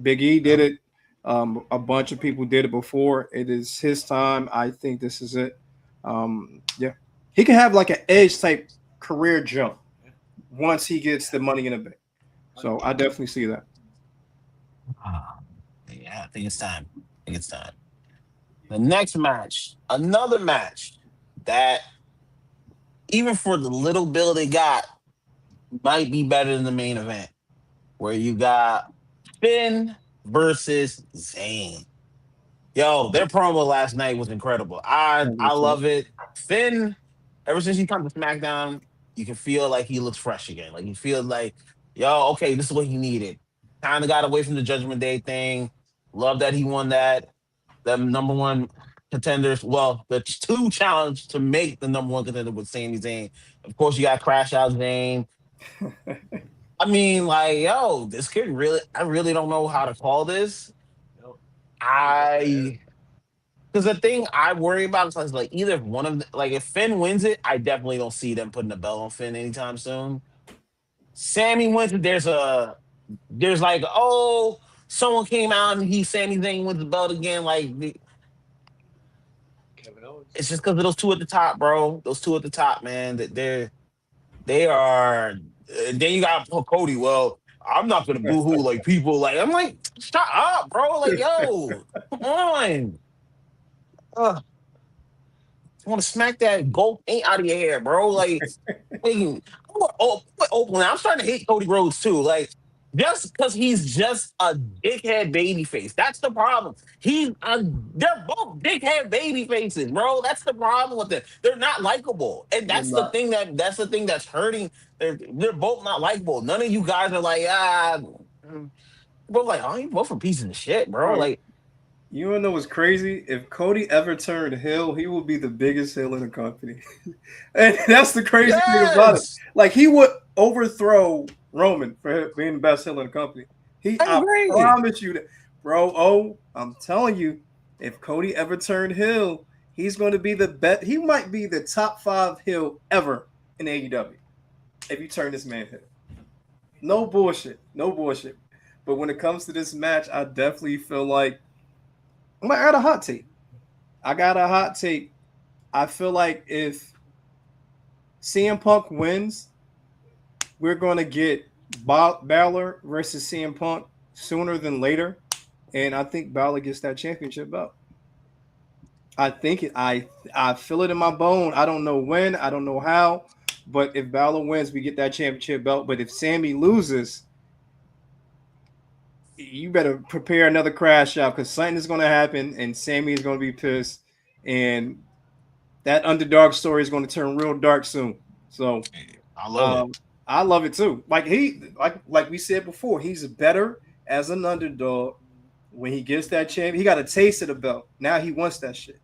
Big E did it. A bunch of people did it before. It is his time. I think this is it. Yeah, he can have like an Edge type career jump once he gets the Money in the Bank. So I definitely see that. Yeah, I think it's time. I think it's time. The next match, another match that even for the little bill they got might be better than the main event, where you got Finn versus Zayn. Yo, their promo last night was incredible. I 100%. love it. Finn, ever since he come to SmackDown, you can feel like he looks fresh again. Like you feel like, yo, okay, this is what he needed. Kind of got away from the Judgment Day thing. Love that he won that. The number one contenders. Well, the two challenge to make the number one contender with Sami Zayn. Of course, you got Crash Out Zayn. I mean, like, yo, this kid really. I really don't know how to call this. I Because the thing I worry about is like either one of like if Finn wins it, I definitely don't see them putting a belt on Finn anytime soon. Sammy wins it. There's like, oh, someone came out and Sami Zayn wins the belt again. Like Kevin Owens. it's just because of those two at the top, bro. Those two at the top, man. That they are. Then you got Cody. Well, I'm not gonna boo hoo like people. Like I'm like, shut up, bro. Like yo, come on. I want to smack that gold paint out of your hair, bro. Like, wait, Oakland. I'm starting to hate Cody Rhodes too. Like, just because he's just a dickhead baby face. That's the problem. They're both dickhead baby faces, bro. That's the problem with it. They're not likable. And They're not. that's the thing that's hurting. They're both not likable. None of you guys are like, bro, like, oh, you both for pieces of shit, bro. Bro, Like, you wanna know what's crazy? If Cody ever turned heel, he would be the biggest heel in the company. And that's the crazy thing about it. yes, Like he would overthrow Roman for being the best heel in the company. I I agree. promise you that, bro. Oh, I'm telling you, if Cody ever turned heel, he's going to be the best. He might be the top 5 heel ever in AEW if you turn this man heel. No bullshit, no bullshit. But when it comes to this match, I definitely feel like I'm gonna add a hot take. I got a hot take. I feel like if CM Punk wins, we're gonna get Balor versus CM Punk sooner than later, and I think Balor gets that championship belt. I think it. I feel it in my bone. I don't know when. I don't know how. But if Balor wins, we get that championship belt. But if Sammy loses, you better prepare another crash out because something is going to happen, and Sammy is going to be pissed, and that underdog story is going to turn real dark soon. So I love it. I love it too. Like we said before, he's better as an underdog. When he gets that champ, he got a taste of the belt. Now he wants that shit.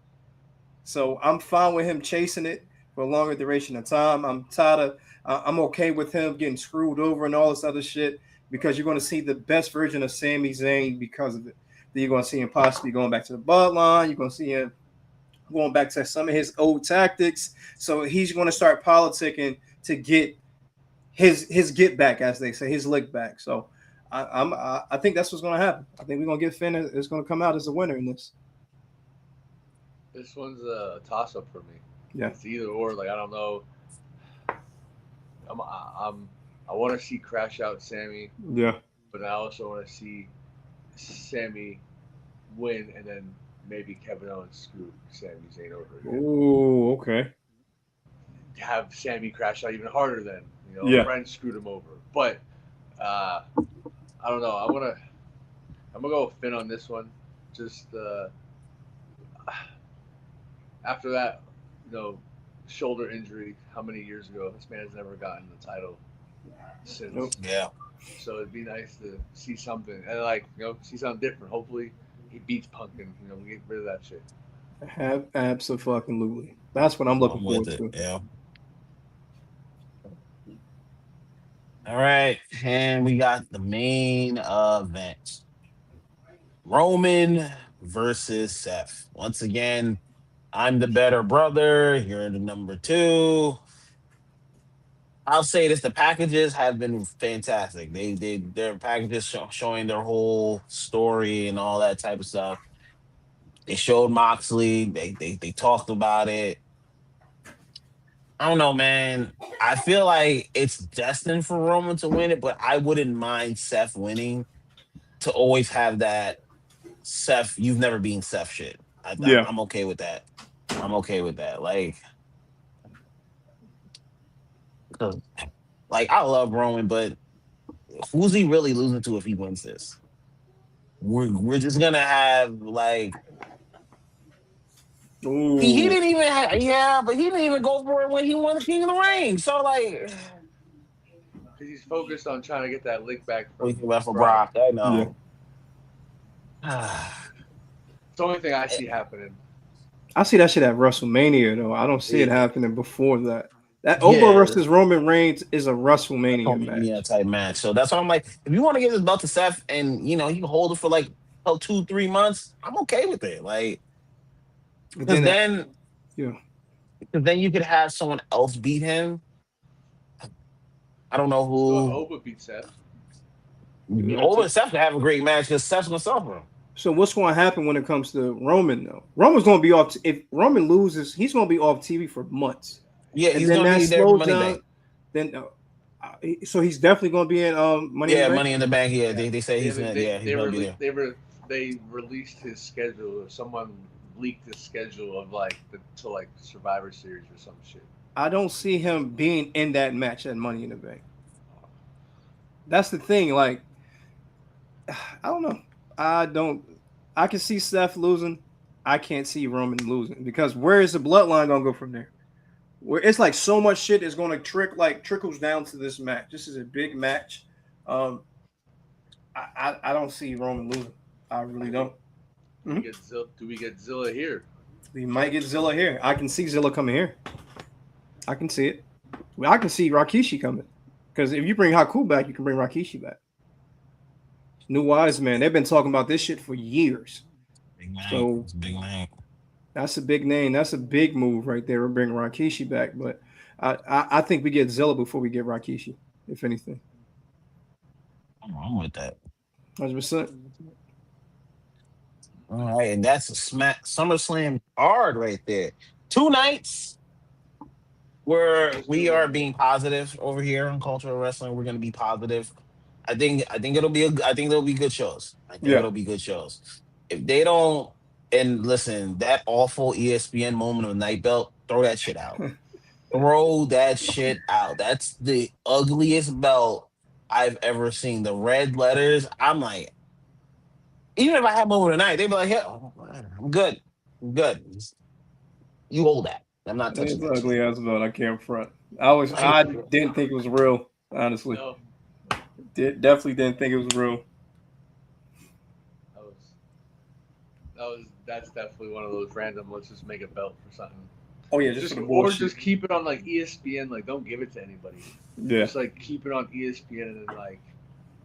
So I'm fine with him chasing it for a longer duration of time. I'm tired of. I'm okay with him getting screwed over and all this other shit because you're going to see the best version of Sami Zayn because of it. Then you're going to see him possibly going back to the bloodline. You're going to see him going back to some of his old tactics. So he's going to start politicking to get his get back, as they say, his lick back. So I think that's what's going to happen. I think we're going to get Finn is going to come out as a winner in this. This one's a toss up for me. Yeah. It's either or. Like I don't know. I want to see Crash Out Sammy. Yeah. But I also want to see Sammy win, and then maybe Kevin Owens screw Sami Zayn over again. Oh, okay. Have Sammy crash out even harder than Yeah. a friend screwed him over. But I don't know. I'm gonna go with Finn on this one. Just after that, shoulder injury. How many years ago? This man has never gotten the title since. Nope. Yeah. So it'd be nice to see something and see something different. Hopefully he beats Punk and we get rid of that shit. Absolutely. That's what I'm looking forward to. Yeah. All right, and we got the main event: Roman versus Seth. Once again, I'm the better brother. You're the number two. I'll say this: the packages have been fantastic. Their packages showing their whole story and all that type of stuff. They showed Moxley. They talked about it. I don't know, man. I feel like it's destined for Roman to win it, but I wouldn't mind Seth winning to always have that Seth. You've never been Seth shit. I'm okay with that. I'm okay with that. Like I love Roman, but who's he really losing to if he wins this? We're just gonna have he didn't even but he didn't even go for it when he won the King of the Ring. So because he's focused on trying to get that lick back from Brock. I know. Yeah. It's the only thing I see happening. I see that shit at WrestleMania though. I don't see it happening before that. That Oba versus Roman Reigns is a WrestleMania type match. So that's why I'm like, if you want to give this belt to Seth and you can hold it for 2-3 months, I'm okay with it. Because then you could have someone else beat him. I don't know who. Oba beat Seth. Oba and Seth could have a great match because Seth's gonna suffer him. So what's going to happen when it comes to Roman though? Roman's going to be off. If Roman loses, he's going to be off TV for months. Yeah, he's going to be there for Money Bank. Then, so he's definitely going to be in Money in the Bank. Money in the Bank. Yeah, they say he's going to be there. They released his schedule, or someone leaked his schedule of to Survivor Series or some shit. I don't see him being in that match at Money in the Bank. That's the thing. I don't know. I can see Seth losing. I can't see Roman losing because where is the bloodline gonna go from there? Where it's so much shit is gonna trickles down to this match. This is a big match. I don't see Roman losing. I really don't. Do we get Zilla here? We might get Zilla here. I can see Zilla coming here. I can see it. Well, I can see Rikishi coming because if you bring Haku back, you can bring Rikishi back. New Wise Man, they've been talking about this shit for years. Big name. So it's a big name. That's a big name. That's a big move right there. We're bringing Rikishi back, but I think we get Zilla before we get Rikishi, if anything. I'm with that. 100%. All right, and that's a SummerSlam card right there. 2 nights where we are being positive over here on Cultural Wrestling. We're going to be positive. I think it'll be good shows. It'll be good shows. If they don't, and listen, that awful ESPN moment of Night Belt, throw that shit out. Throw that shit out. That's the ugliest belt I've ever seen. The red letters. I'm like, even if I had moment of the night, they'd be like, yeah, I'm good. You hold that. I'm not touching that. It's ugly as belt. I can't front. I didn't think it was real, honestly. No. Definitely didn't think it was real. That's definitely one of those random. Let's just make a belt for something. Oh yeah, just keep it on ESPN. Don't give it to anybody. Yeah. Just keep it on ESPN and then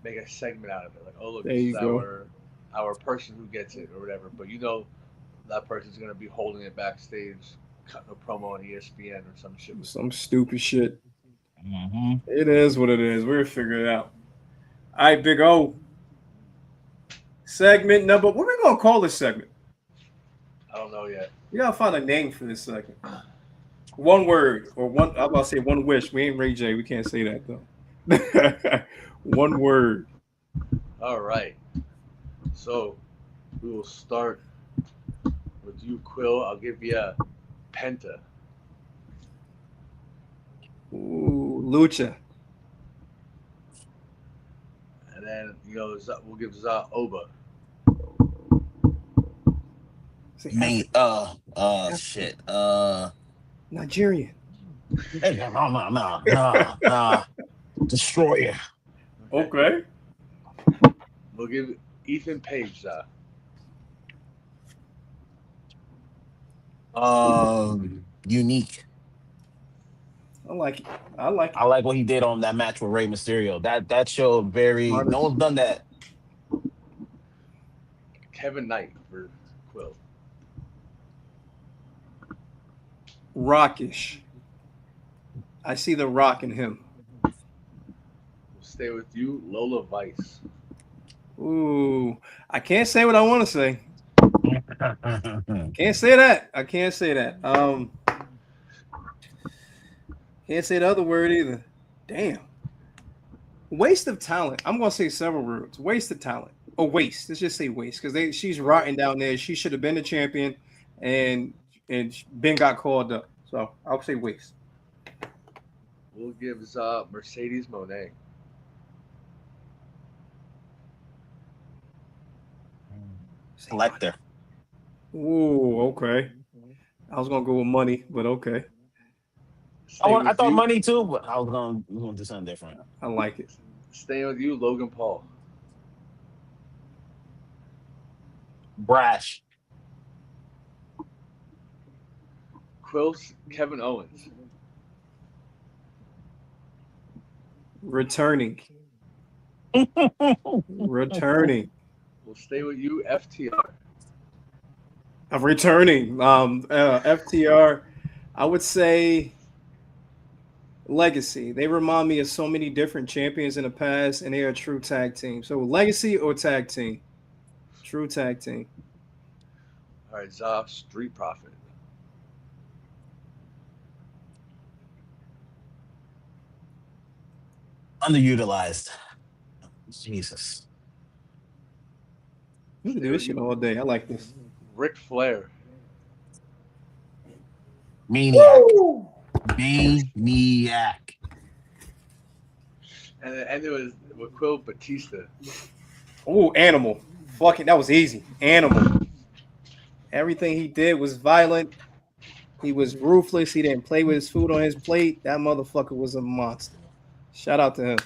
make a segment out of it. Oh look, there this is our person who gets it or whatever. But that person's gonna be holding it backstage, cutting a promo on ESPN or some shit. Some stupid shit. Mm-hmm. It is what it is. We'll figure it out. All right, Big O. Segment number. What are we gonna call this segment? I don't know yet. We gotta find a name for this segment. One word or one. I'm about to say one wish. We ain't Ray J. We can't say that though. One word. All right. So we will start with you, Quill. I'll give you a Penta. Ooh, Lucha. And then we'll give Za Oba. Main, shit. Nigerian. Hey, no. Destroyer. Okay. We'll give Ethan Page Za. Unique. I like it. I like it. I like what he did on that match with Rey Mysterio. That showed very. Honest. No one's done that. Kevin Knight for Quill. Rockish. I see the rock in him. We'll stay with you, Lola Vice. Ooh, I can't say what I want to say. Can't say that. I can't say that. Can't say the other word either. Damn. Waste of talent. I'm gonna say several words. Waste of talent. Or waste. Let's just say waste because she's rotting down there. She should have been the champion, and Ben got called up. So I'll say waste. We'll give Mercedes Monet. Selector. Ooh, okay. I was gonna go with money, but okay. I thought money too, but I was gonna do something different. I like it. Staying with you, Logan Paul. Brash. Quill's Kevin Owens. Returning. Returning. We'll stay with you, FTR. I'm returning. FTR. I would say Legacy. They remind me of so many different champions in the past, and they are a true tag team. So Legacy or tag team? True tag team. All right, Za, Street Profit. Underutilized. Jesus. We can do this shit all day. I like this. Ric Flair. Maniac. Woo! Maniac. And it was with Quill Batista. Oh, Animal. Fucking, that was easy. Animal. Everything he did was violent. He was ruthless. He didn't play with his food on his plate. That motherfucker was a monster. Shout out to him.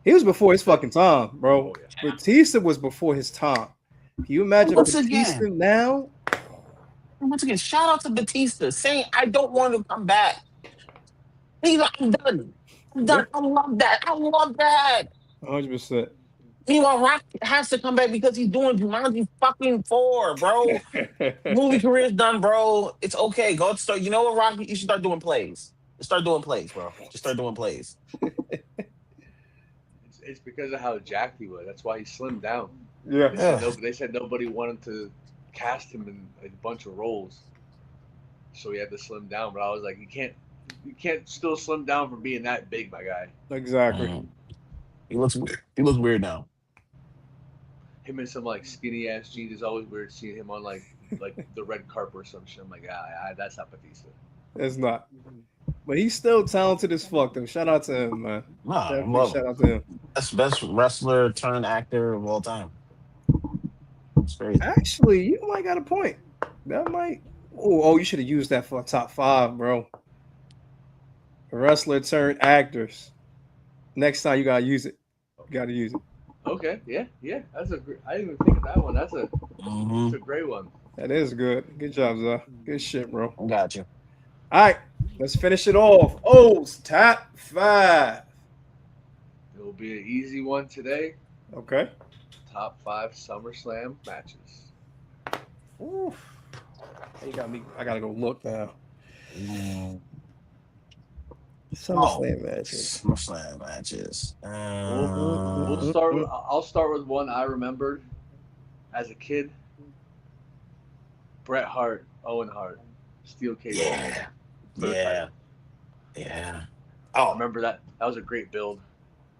He was before his fucking time, bro. Oh, yeah. Batista was before his time. Can you imagine Batista now? Once again, shout out to Batista saying, I don't want to come back. He's like, I'm done. I'm done. Yeah. I love that. 100%. Meanwhile, Rock has to come back because he's doing Jumanji fucking 4, bro. Movie career's done, bro. It's okay. Go start. You know what, Rock? You should start doing plays. Start doing plays, bro. Just start doing plays. It's because of how jacked he was. That's why he slimmed down. Yeah. They said nobody wanted to cast him in a bunch of roles, so he had to slim down. But I was like, you can't still slim down from being that big, my guy. Exactly. He looks weird. He looks weird now. Him in some like skinny ass jeans is always weird. Seeing him on like the red carpet or some shit. I'm like, that's not Batista. It's not. But he's still talented as fuck, though. Shout out to him, man. Shout out to him. That's best wrestler turned actor of all time. It's crazy. Actually, you might got a point. That might. Oh, you should have used that for top 5, bro. Wrestler turned actors. Next time you gotta use it. You gotta use it. Okay, yeah. That's a. I didn't even think of that one. That's a great one. That is good. Good job, Zah. Good shit, bro. I got you. All right, let's finish it off. O's top 5. It will be an easy one today. Okay. Top 5 SummerSlam matches. Oof. You got me. I gotta go look now. Mm. Oh, SummerSlam matches. SummerSlam matches. I'll start with one I remembered as a kid. Bret Hart, Owen Hart, steel cage match Yeah, for the yeah, title. yeah. I Oh, remember that. That was a great build,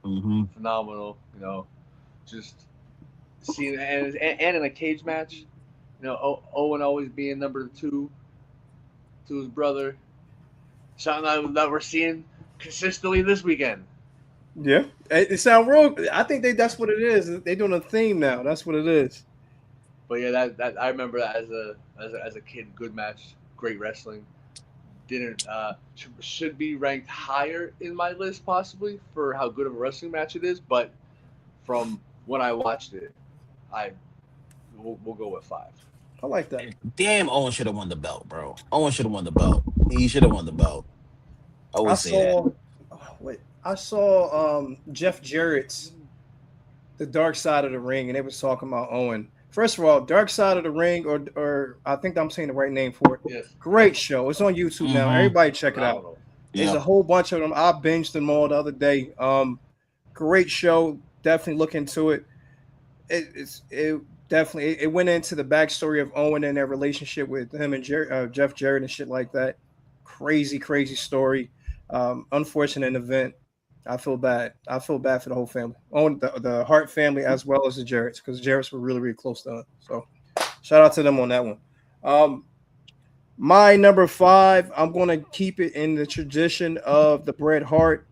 mm-hmm. phenomenal. Just seeing and in a cage match. Owen always being number two to his brother. Something that we're seeing consistently this weekend. Yeah, it sounds real. I think that's what it is. They're doing a theme now. That's what it is. But yeah, that I remember that as a kid, good match, great wrestling. Didn't should be ranked higher in my list possibly for how good of a wrestling match it is, but from when I watched it, I we'll go with five. I like that. Damn, Owen should have won the belt, bro. Owen should have won the belt. He should have won the belt. I I always say that. saw. Oh, wait, I saw Jeff Jarrett's The Dark Side of the Ring, and they was talking about Owen. First of all, Dark Side of the Ring, or I think I'm saying the right name for it. Yes, Great show. It's on YouTube now. Mm-hmm. Everybody check it out. phenomenal. There's a Yep. whole bunch of them. I binged them all the other day. Great show. Definitely look into it. It definitely it went into the backstory of Owen and their relationship with him and Jeff Jarrett and shit like that. Crazy story. Unfortunate event. I feel bad. I feel bad for the whole family. Owen, the Hart family as well as the Jarretts, because Jarretts were really close to him. So shout out to them on that one. Um, my number five, I'm going to keep it in the tradition of the Bret Hart.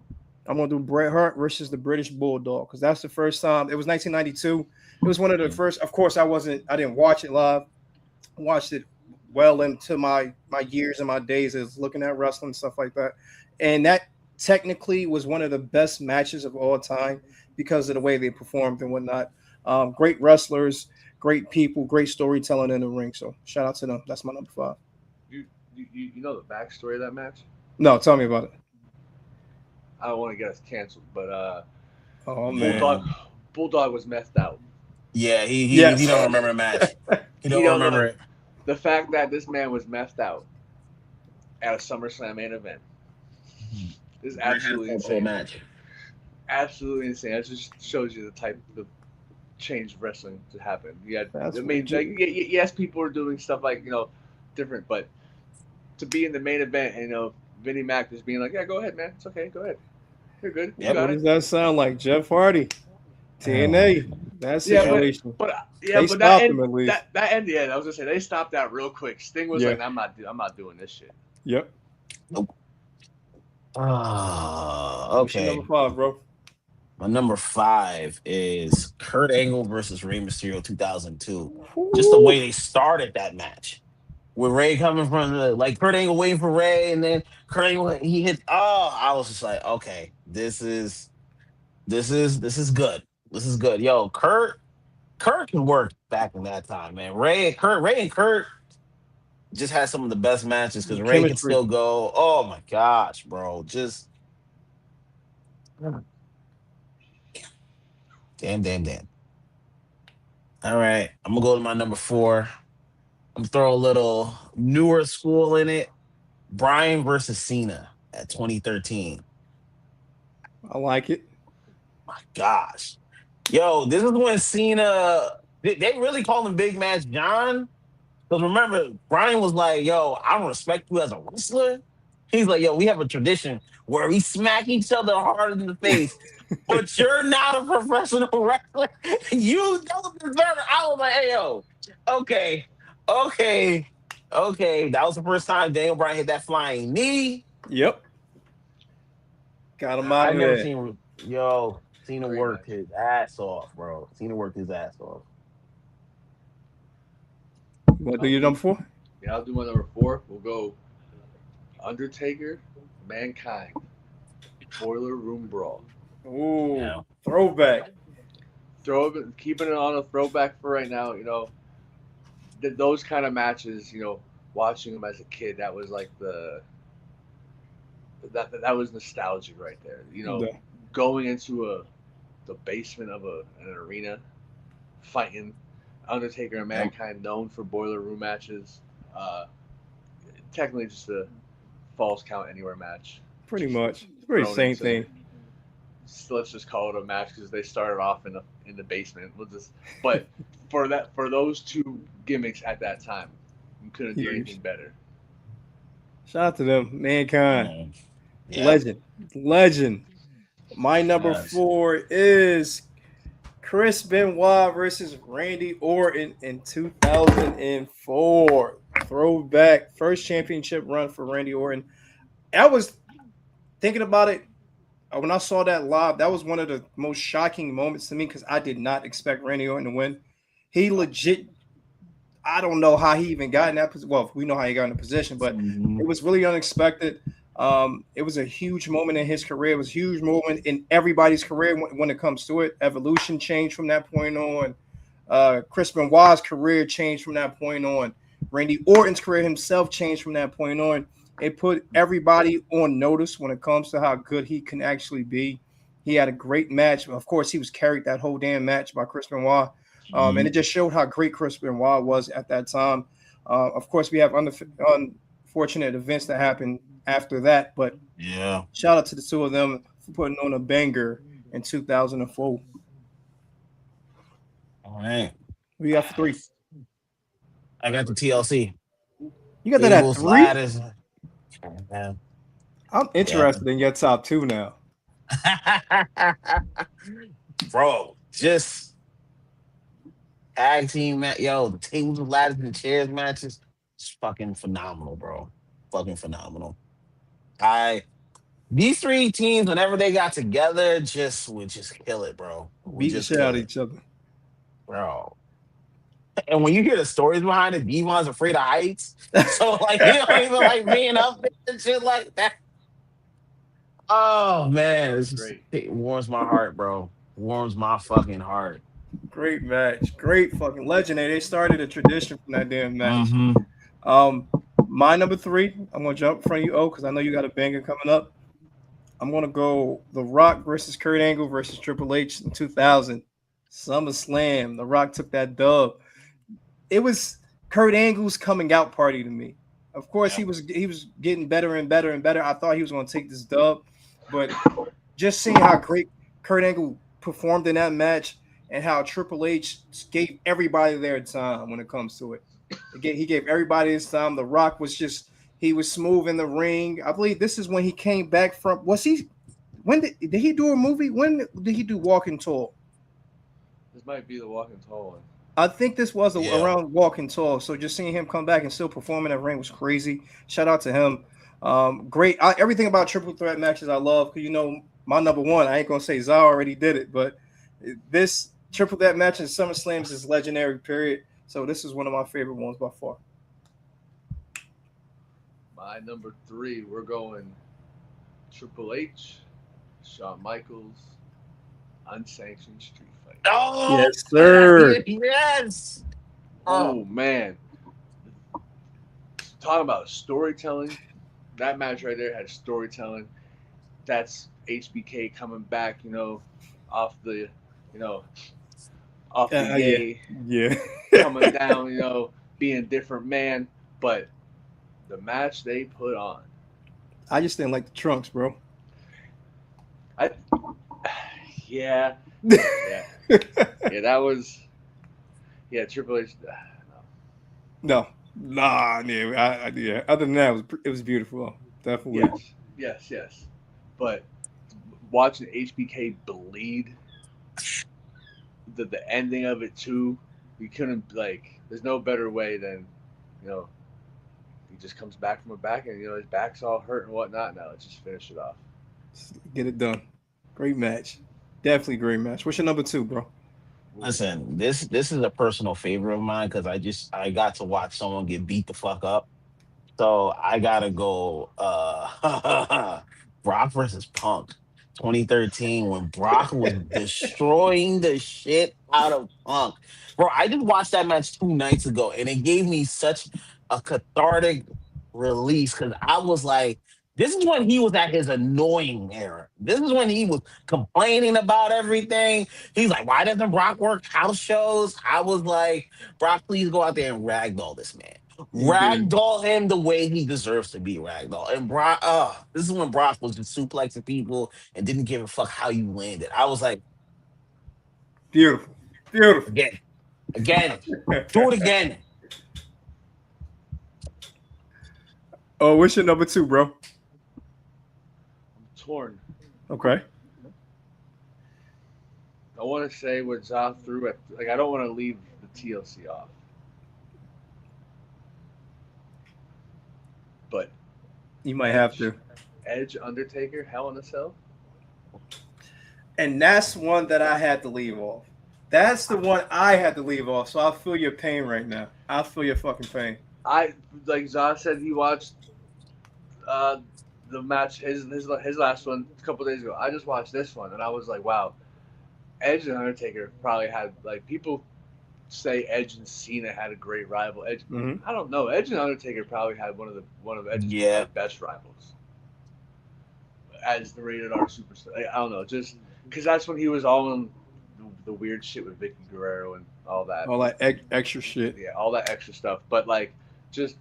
I'm going to do Bret Hart versus the British Bulldog, because that's the first time. It was 1992. It was one of the first. Of course, I didn't watch it live. I watched it well into my years and my days as looking at wrestling and stuff like that. And that technically was one of the best matches of all time because of the way they performed and whatnot. Great wrestlers, great people, great storytelling in the ring. So shout out to them. That's my number five. You you know the backstory of that match? No, tell me about it. I don't want to get us canceled, but Oh man. Bulldog Yeah. Bulldog was methed out. Yeah. He Yes. don't remember a match. He He don't don't know remember it. the fact that this man was methed out at a SummerSlam main event is Bret had to absolutely call the whole insane. match. Absolutely insane. That just shows you the type of change of wrestling to happen. You had, That's I mean, legit. yes, people are doing stuff like different, but to be in the main event and Vinnie Mac just being like, yeah, go ahead, man, it's okay, go ahead, you're good, you Yep. got What it. does that sound like? Jeff Hardy, Oh. TNA, that Yeah, Yep. situation. yeah, They but that stopped end him at least. that end, yeah, I was gonna say they stopped that real quick. Sting was Yeah. like, I'm not doing this shit. Yep. Nope. Ah, What's your number okay. five, bro? My number five is Kurt Angle versus Rey Mysterio 2002. Just the Woo. way they started that match. With Ray coming from the like Kurt Angle waiting for Ray, and then Kurt Angle he hit. Oh, I was just like, okay, this is good. This is good. Yo, Kurt can work back in that time, man. Ray and Kurt just had some of the best matches because Ray can Chemistry. still go. Oh my gosh, bro, just damn. All right, I'm gonna go to my number four. I'm gonna throw a little newer school in it. Bryan versus Cena at 2013. I like it. My gosh. Yo, this is when Cena they really call him Big Match John. Because remember, Brian was like, yo, I don't respect you as a wrestler. He's like, yo, we have a tradition where we smack each other hard in the face, but you're not a professional wrestler. You don't deserve it. I was like, hey, yo, okay, okay, okay. That was the first time Daniel Bryan hit that flying knee. Yep. Got him out I of never there. seen, yo, Cena Great worked match. his ass off, bro. Cena worked his ass off. You want to do I'll your do number four? Yeah, I'll do my number four. We'll go Undertaker, Mankind, Boiler Room Brawl. Ooh, Yeah. throwback. Keeping it on a throwback for right now. Those kind of matches. Watching them as a kid, that was like that was nostalgic right there. Yeah. Going into the basement of an arena, fighting. Undertaker and Yep. Mankind known for boiler room matches. Uh, Technically, just a falls count anywhere match, Pretty just much. It's pretty thrown same into. thing. Let's just call it a match because they started off in the basement. We'll just, but for those two gimmicks at that time, you couldn't do anything Huge. better. Shout out to them. Mankind. Mm. Yep. Legend. Legend. My number Yes. 4 is Chris Benoit versus Randy Orton in 2004. Throwback. First championship run for Randy Orton. I was thinking about it when I saw that live. That was one of the most shocking moments to me because I did not expect Randy Orton to win. He legit, I don't know how he even got in that position. Well, we know how he got in the position, but Mhm. it was really unexpected. It was a huge moment in his career. It was a huge moment in everybody's career when it comes to it. Evolution changed from that point on. Chris Benoit's career changed from that point on. Randy Orton's career himself changed from that point on. It put everybody on notice when it comes to how good he can actually be. He had a great match. Of course, he was carried that whole damn match by Chris Benoit. And it Mhm. just showed how great Chris Benoit was at that time. Of course, we have unfortunate events that happened after that, but Yeah. shout out to the two of them for putting on a banger in 2004. All right. We got 3. I got the Number three. TLC. You got that at Tables, 3? ladders. Yeah. I'm Yeah. interested in your top 2 now. Bro, just tag team match. Yo, the tables, ladders, and chairs matches. It's fucking phenomenal, bro. Fucking phenomenal. I These three teams, whenever they got together, just would just kill it, bro. Would Beat the just shit kill out of it, each other. bro. And when you hear the stories behind it, Devon's afraid of heights. So like he don't even like being up there and shit like that. Oh That man, was great. it warms my heart, bro. Warms my fucking heart. Great match. Great fucking legendary. They started a tradition from that damn match. Mm-hmm. Um, my number 3, I'm gonna jump in front of you, because I know you got a banger coming up. I'm gonna go The Rock versus Kurt Angle versus Triple H in 2000. SummerSlam. The Rock took that dub. It was Kurt Angle's coming out party to me. Of course, Yeah. he was getting better and better and better. I thought he was going to take this dub, but just seeing how great Kurt Angle performed in that match and how Triple H gave everybody their time when it comes to it. He gave everybody his time. The Rock was just he was smooth in the ring. I believe this is when he came back from. Was he? When did he do a movie? When did he do Walking Tall? This might be the walking tall one. I think this was Yeah. around Walking Tall. So just seeing him come back and still perform in that ring was crazy. Shout out to him. Great. Everything about triple threat matches I love. Because, my number one, I ain't going to say Zah already did it, but this triple threat match in SummerSlams is legendary, period. So this is one of my favorite ones by far. My number three, we're going Triple H, Shawn Michaels, unsanctioned street fight. Oh, Yes, sir. yes. Oh, Oh man, talking about storytelling, that match right there had storytelling. That's HBK coming back, off the, you know, off the Yeah. yay, Yeah. coming down, being a different man. But the match they put on, I just didn't like the trunks, bro. I, yeah, yeah, yeah, that was, yeah, Triple H. No. Nah, yeah, yeah. Other than that, it was beautiful. Definitely. Yes, yes, yes. But watching HBK bleed, the ending of it too, you couldn't like. There's no better way than, you know, he just comes back from a back and his back's all hurt and whatnot. Now let's just finish it off. Get it done. Great match. Definitely great match. What's your number 2, bro? Ooh. listen, this is a personal favorite of mine because I got to watch someone get beat the fuck up. So I gotta go Brock versus Punk 2013 when Brock was destroying the shit out of Punk. Bro, I just watched that match 2 nights ago and it gave me such a cathartic release because I was like, This is when he was at his annoying era. This is when he was complaining about everything. He's like, why doesn't Brock work house shows? I was like, Brock, please go out there and ragdoll this man. He did. Ragdoll him the way he deserves to be ragdoll. And Brock, this is when Brock was just suplexing people and didn't give a fuck how you landed. I was like, Beautiful. Beautiful. again, do it again. Oh, what's your number 2, bro? I'm torn. Okay. I want to say what Za threw at. Like, I don't want to leave the TLC off. But You might have to. Edge, Undertaker, Hell in a Cell. And that's one that I had to leave off. That's the one I had to leave off. So I feel your pain right now. I feel your fucking pain. Like Za said, he watched the match, his last one a couple days ago. I just watched this one and I was like, wow, Edge and Undertaker probably had, like, people say Edge and Cena had a great rival. Edge, I don't know. Edge and Undertaker probably had one of Edge's best rivals as the rated R superstar. I don't know, just because that's when he was all in the weird shit with Vicky Guerrero and all that. All that extra shit. Yeah, all that extra stuff. But like, just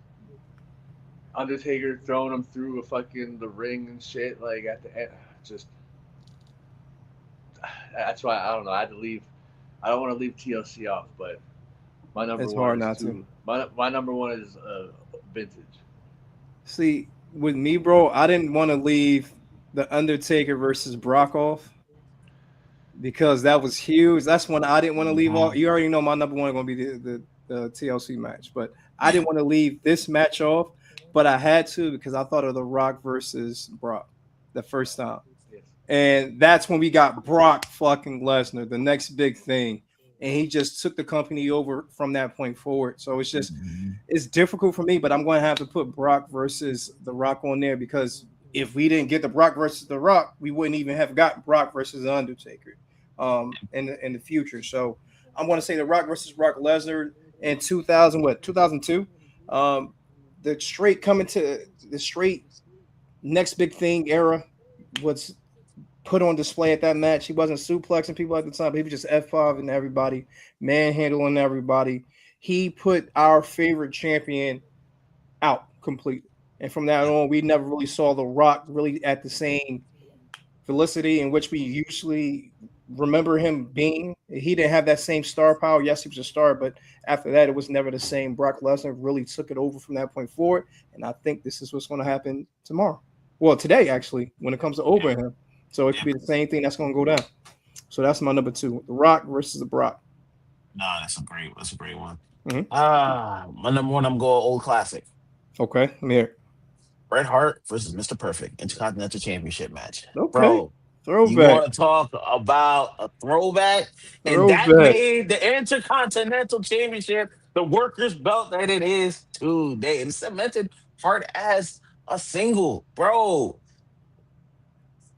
Undertaker throwing him through the ring and shit. Like at the end, just that's why I don't know. I had to leave. I don't want to leave TLC off, but my number It's one hard is not to. My number one is Vintage. See, with me, bro, I didn't want to leave the Undertaker versus Brock off because that was huge. That's one I didn't want to leave off. You already know my number one is going to be the TLC match, but I didn't want to leave this match off, but I had to because I thought of The Rock versus Brock the first time. Yes. And that's when we got Brock fucking Lesnar, the next big thing. And he just took the company over from that point forward. So it's just, it's difficult for me, but I'm going to have to put Brock versus The Rock on there because if we didn't get the Brock versus The Rock, we wouldn't even have got Brock versus The Undertaker in the future. So I'm going to say The Rock versus Brock Lesnar in 2002. The straight coming to the straight next big thing era was put on display at that match. He wasn't suplexing people at the time, but he was just F5ing everybody, manhandling everybody. He put our favorite champion out completely. And from that on, we never really saw The Rock really at the same felicity in which we usually remember him being. He didn't have that same star power. Yes, he was a star, but after that, it was never the same. Brock Lesnar really took it over from that point forward. And I think this is what's going to happen tomorrow. Well, today, actually, when it comes to over him. So it could be the same thing that's going to go down. So that's my number 2, The Rock versus the Brock. No, that's a great one. My number 1, I'm going old classic. Okay, I'm here. Bret Hart versus Mr. Perfect Intercontinental Championship match. Okay. Bro, Throwback. You want to talk about a throwback? And that made the Intercontinental Championship the workers' belt that it is today. And cemented Hart as a single. Bro,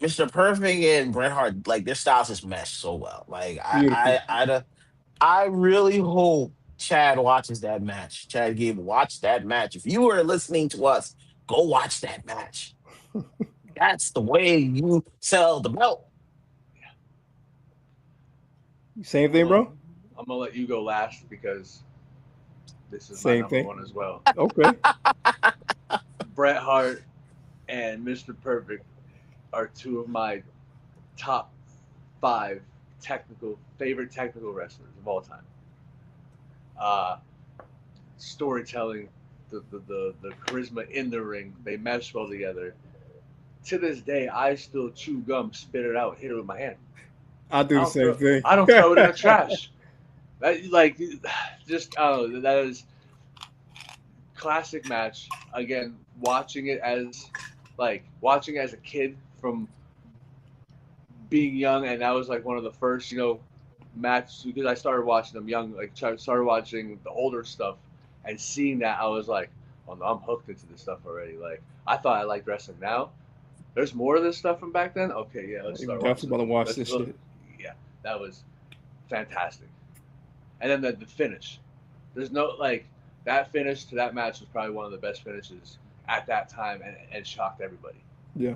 Mr. Perfect and Bret Hart, like, their styles just mesh so well. Like, I really hope Chad watches that match. Chad Gable, watch that match. If you are listening to us, go watch that match. That's the way you sell the belt. Same thing, bro? I'm going to let you go last because this is Same my number 1 as well. Okay. Bret Hart and Mr. Perfect are 2 of my top 5 favorite technical wrestlers of all time. Storytelling, the charisma in the ring, they mesh well together. To this day, I still chew gum, spit it out, hit it with my hand. I do the same thing. I don't throw it in the trash. That is classic match. Again, watching it as a kid from being young, and that was like one of the first, matches, because I started watching them young, started watching the older stuff and seeing that, I was like, oh no, I'm hooked into this stuff already. Like, I thought I liked wrestling. Now there's more of this stuff from back then. Okay, yeah, let's start watching. Definitely want to watch this shit. Yeah, that was fantastic. And then the finish. There's no, that finish to that match was probably one of the best finishes at that time, and shocked everybody. Yeah.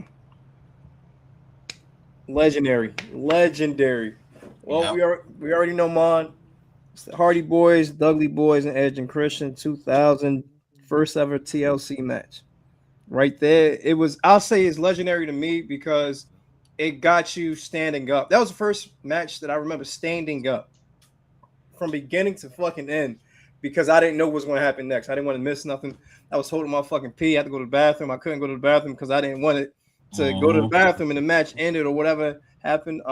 Legendary. Well, Yeah. we already know mine. It's the Hardy Boys, Dudley Boys, and Edge and Christian 2000 first ever TLC match. Right there, it was. I'll say it's legendary to me because it got you standing up. That was the first match that I remember standing up from beginning to fucking end because I didn't know what was going to happen next. I didn't want to miss nothing. I was holding my fucking pee. I had to go to the bathroom. I couldn't go to the bathroom because I didn't want it to go to the Mm-hmm. bathroom and the match ended or whatever happened.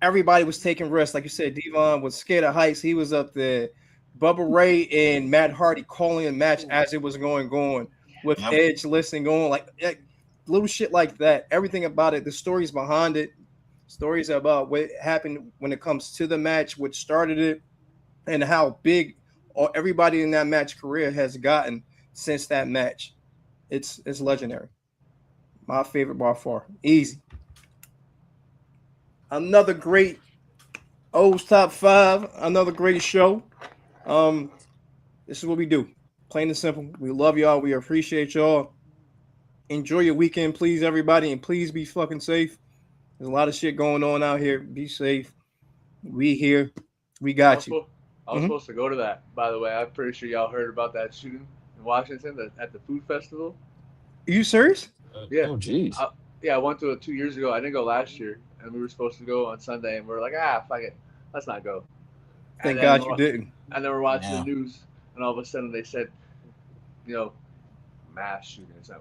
Everybody was taking risks. Like you said, Devon was scared of heights. He was up there. Bubba Ray and Matt Hardy calling a match as it was going with Yep. Edge listening, going like little shit like that. Everything about it, the stories behind it, stories about what happened when it comes to the match, what started it, and how big everybody in that match career has gotten since that match. It's legendary. My favorite by far. Easy. Another great O's top five. Another great show. Um, this is what we do. Plain and simple. We love y'all. We appreciate y'all. Enjoy your weekend, please, everybody, and please be fucking safe. There's a lot of shit going on out here. Be safe. We here. We I was got you. supposed, I was Mm-hmm. supposed to go to that. By the way, I'm pretty sure y'all heard about that shooting in Washington at the food festival. Are you serious? Yeah, Oh, jeez. yeah, I went to it 2 years ago. I didn't go last year, and we were supposed to go on Sunday, and we are like, fuck it, let's not go. And Thank then God we're you didn't. and then we're watching the Yeah. news, and all of a sudden they said, you know, mass shooting. So it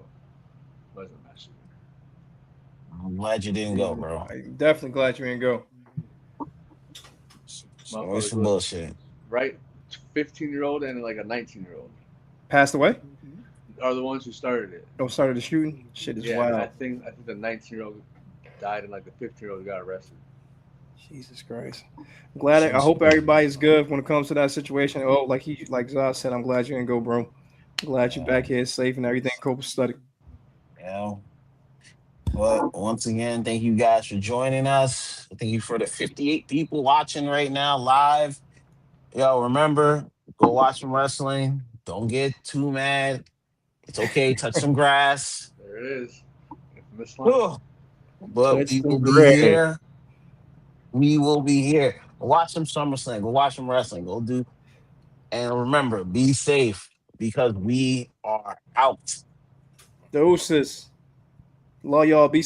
wasn't a mass shooting. I'm glad you didn't go, bro. I'm definitely glad you didn't go. It's always Motherfuckers some was bullshit. right, 15-year-old and like a 19-year-old Passed away? are the ones who started it. Don't started the shooting? Shit is Yeah, and I wild. think I think the 19-year-old died, and like the 15-year-old got arrested. Jesus Christ. Glad I hope everybody's good when it comes to that situation. Oh, like Zah said, I'm glad you didn't go, bro. Glad you're Yeah. back here safe and everything copacetic. Yeah. But once again, thank you guys for joining us. Thank you for the 58 people watching right now live. Yo, remember, go watch some wrestling. Don't get too mad. It's okay. Touch some grass. There it is, infamous line. Ugh. But Touch we some will be gray. here. We will be here. Go watch some SummerSlam. Go watch some wrestling. Go do. And remember, be safe because we are out. Doses. Love y'all. Be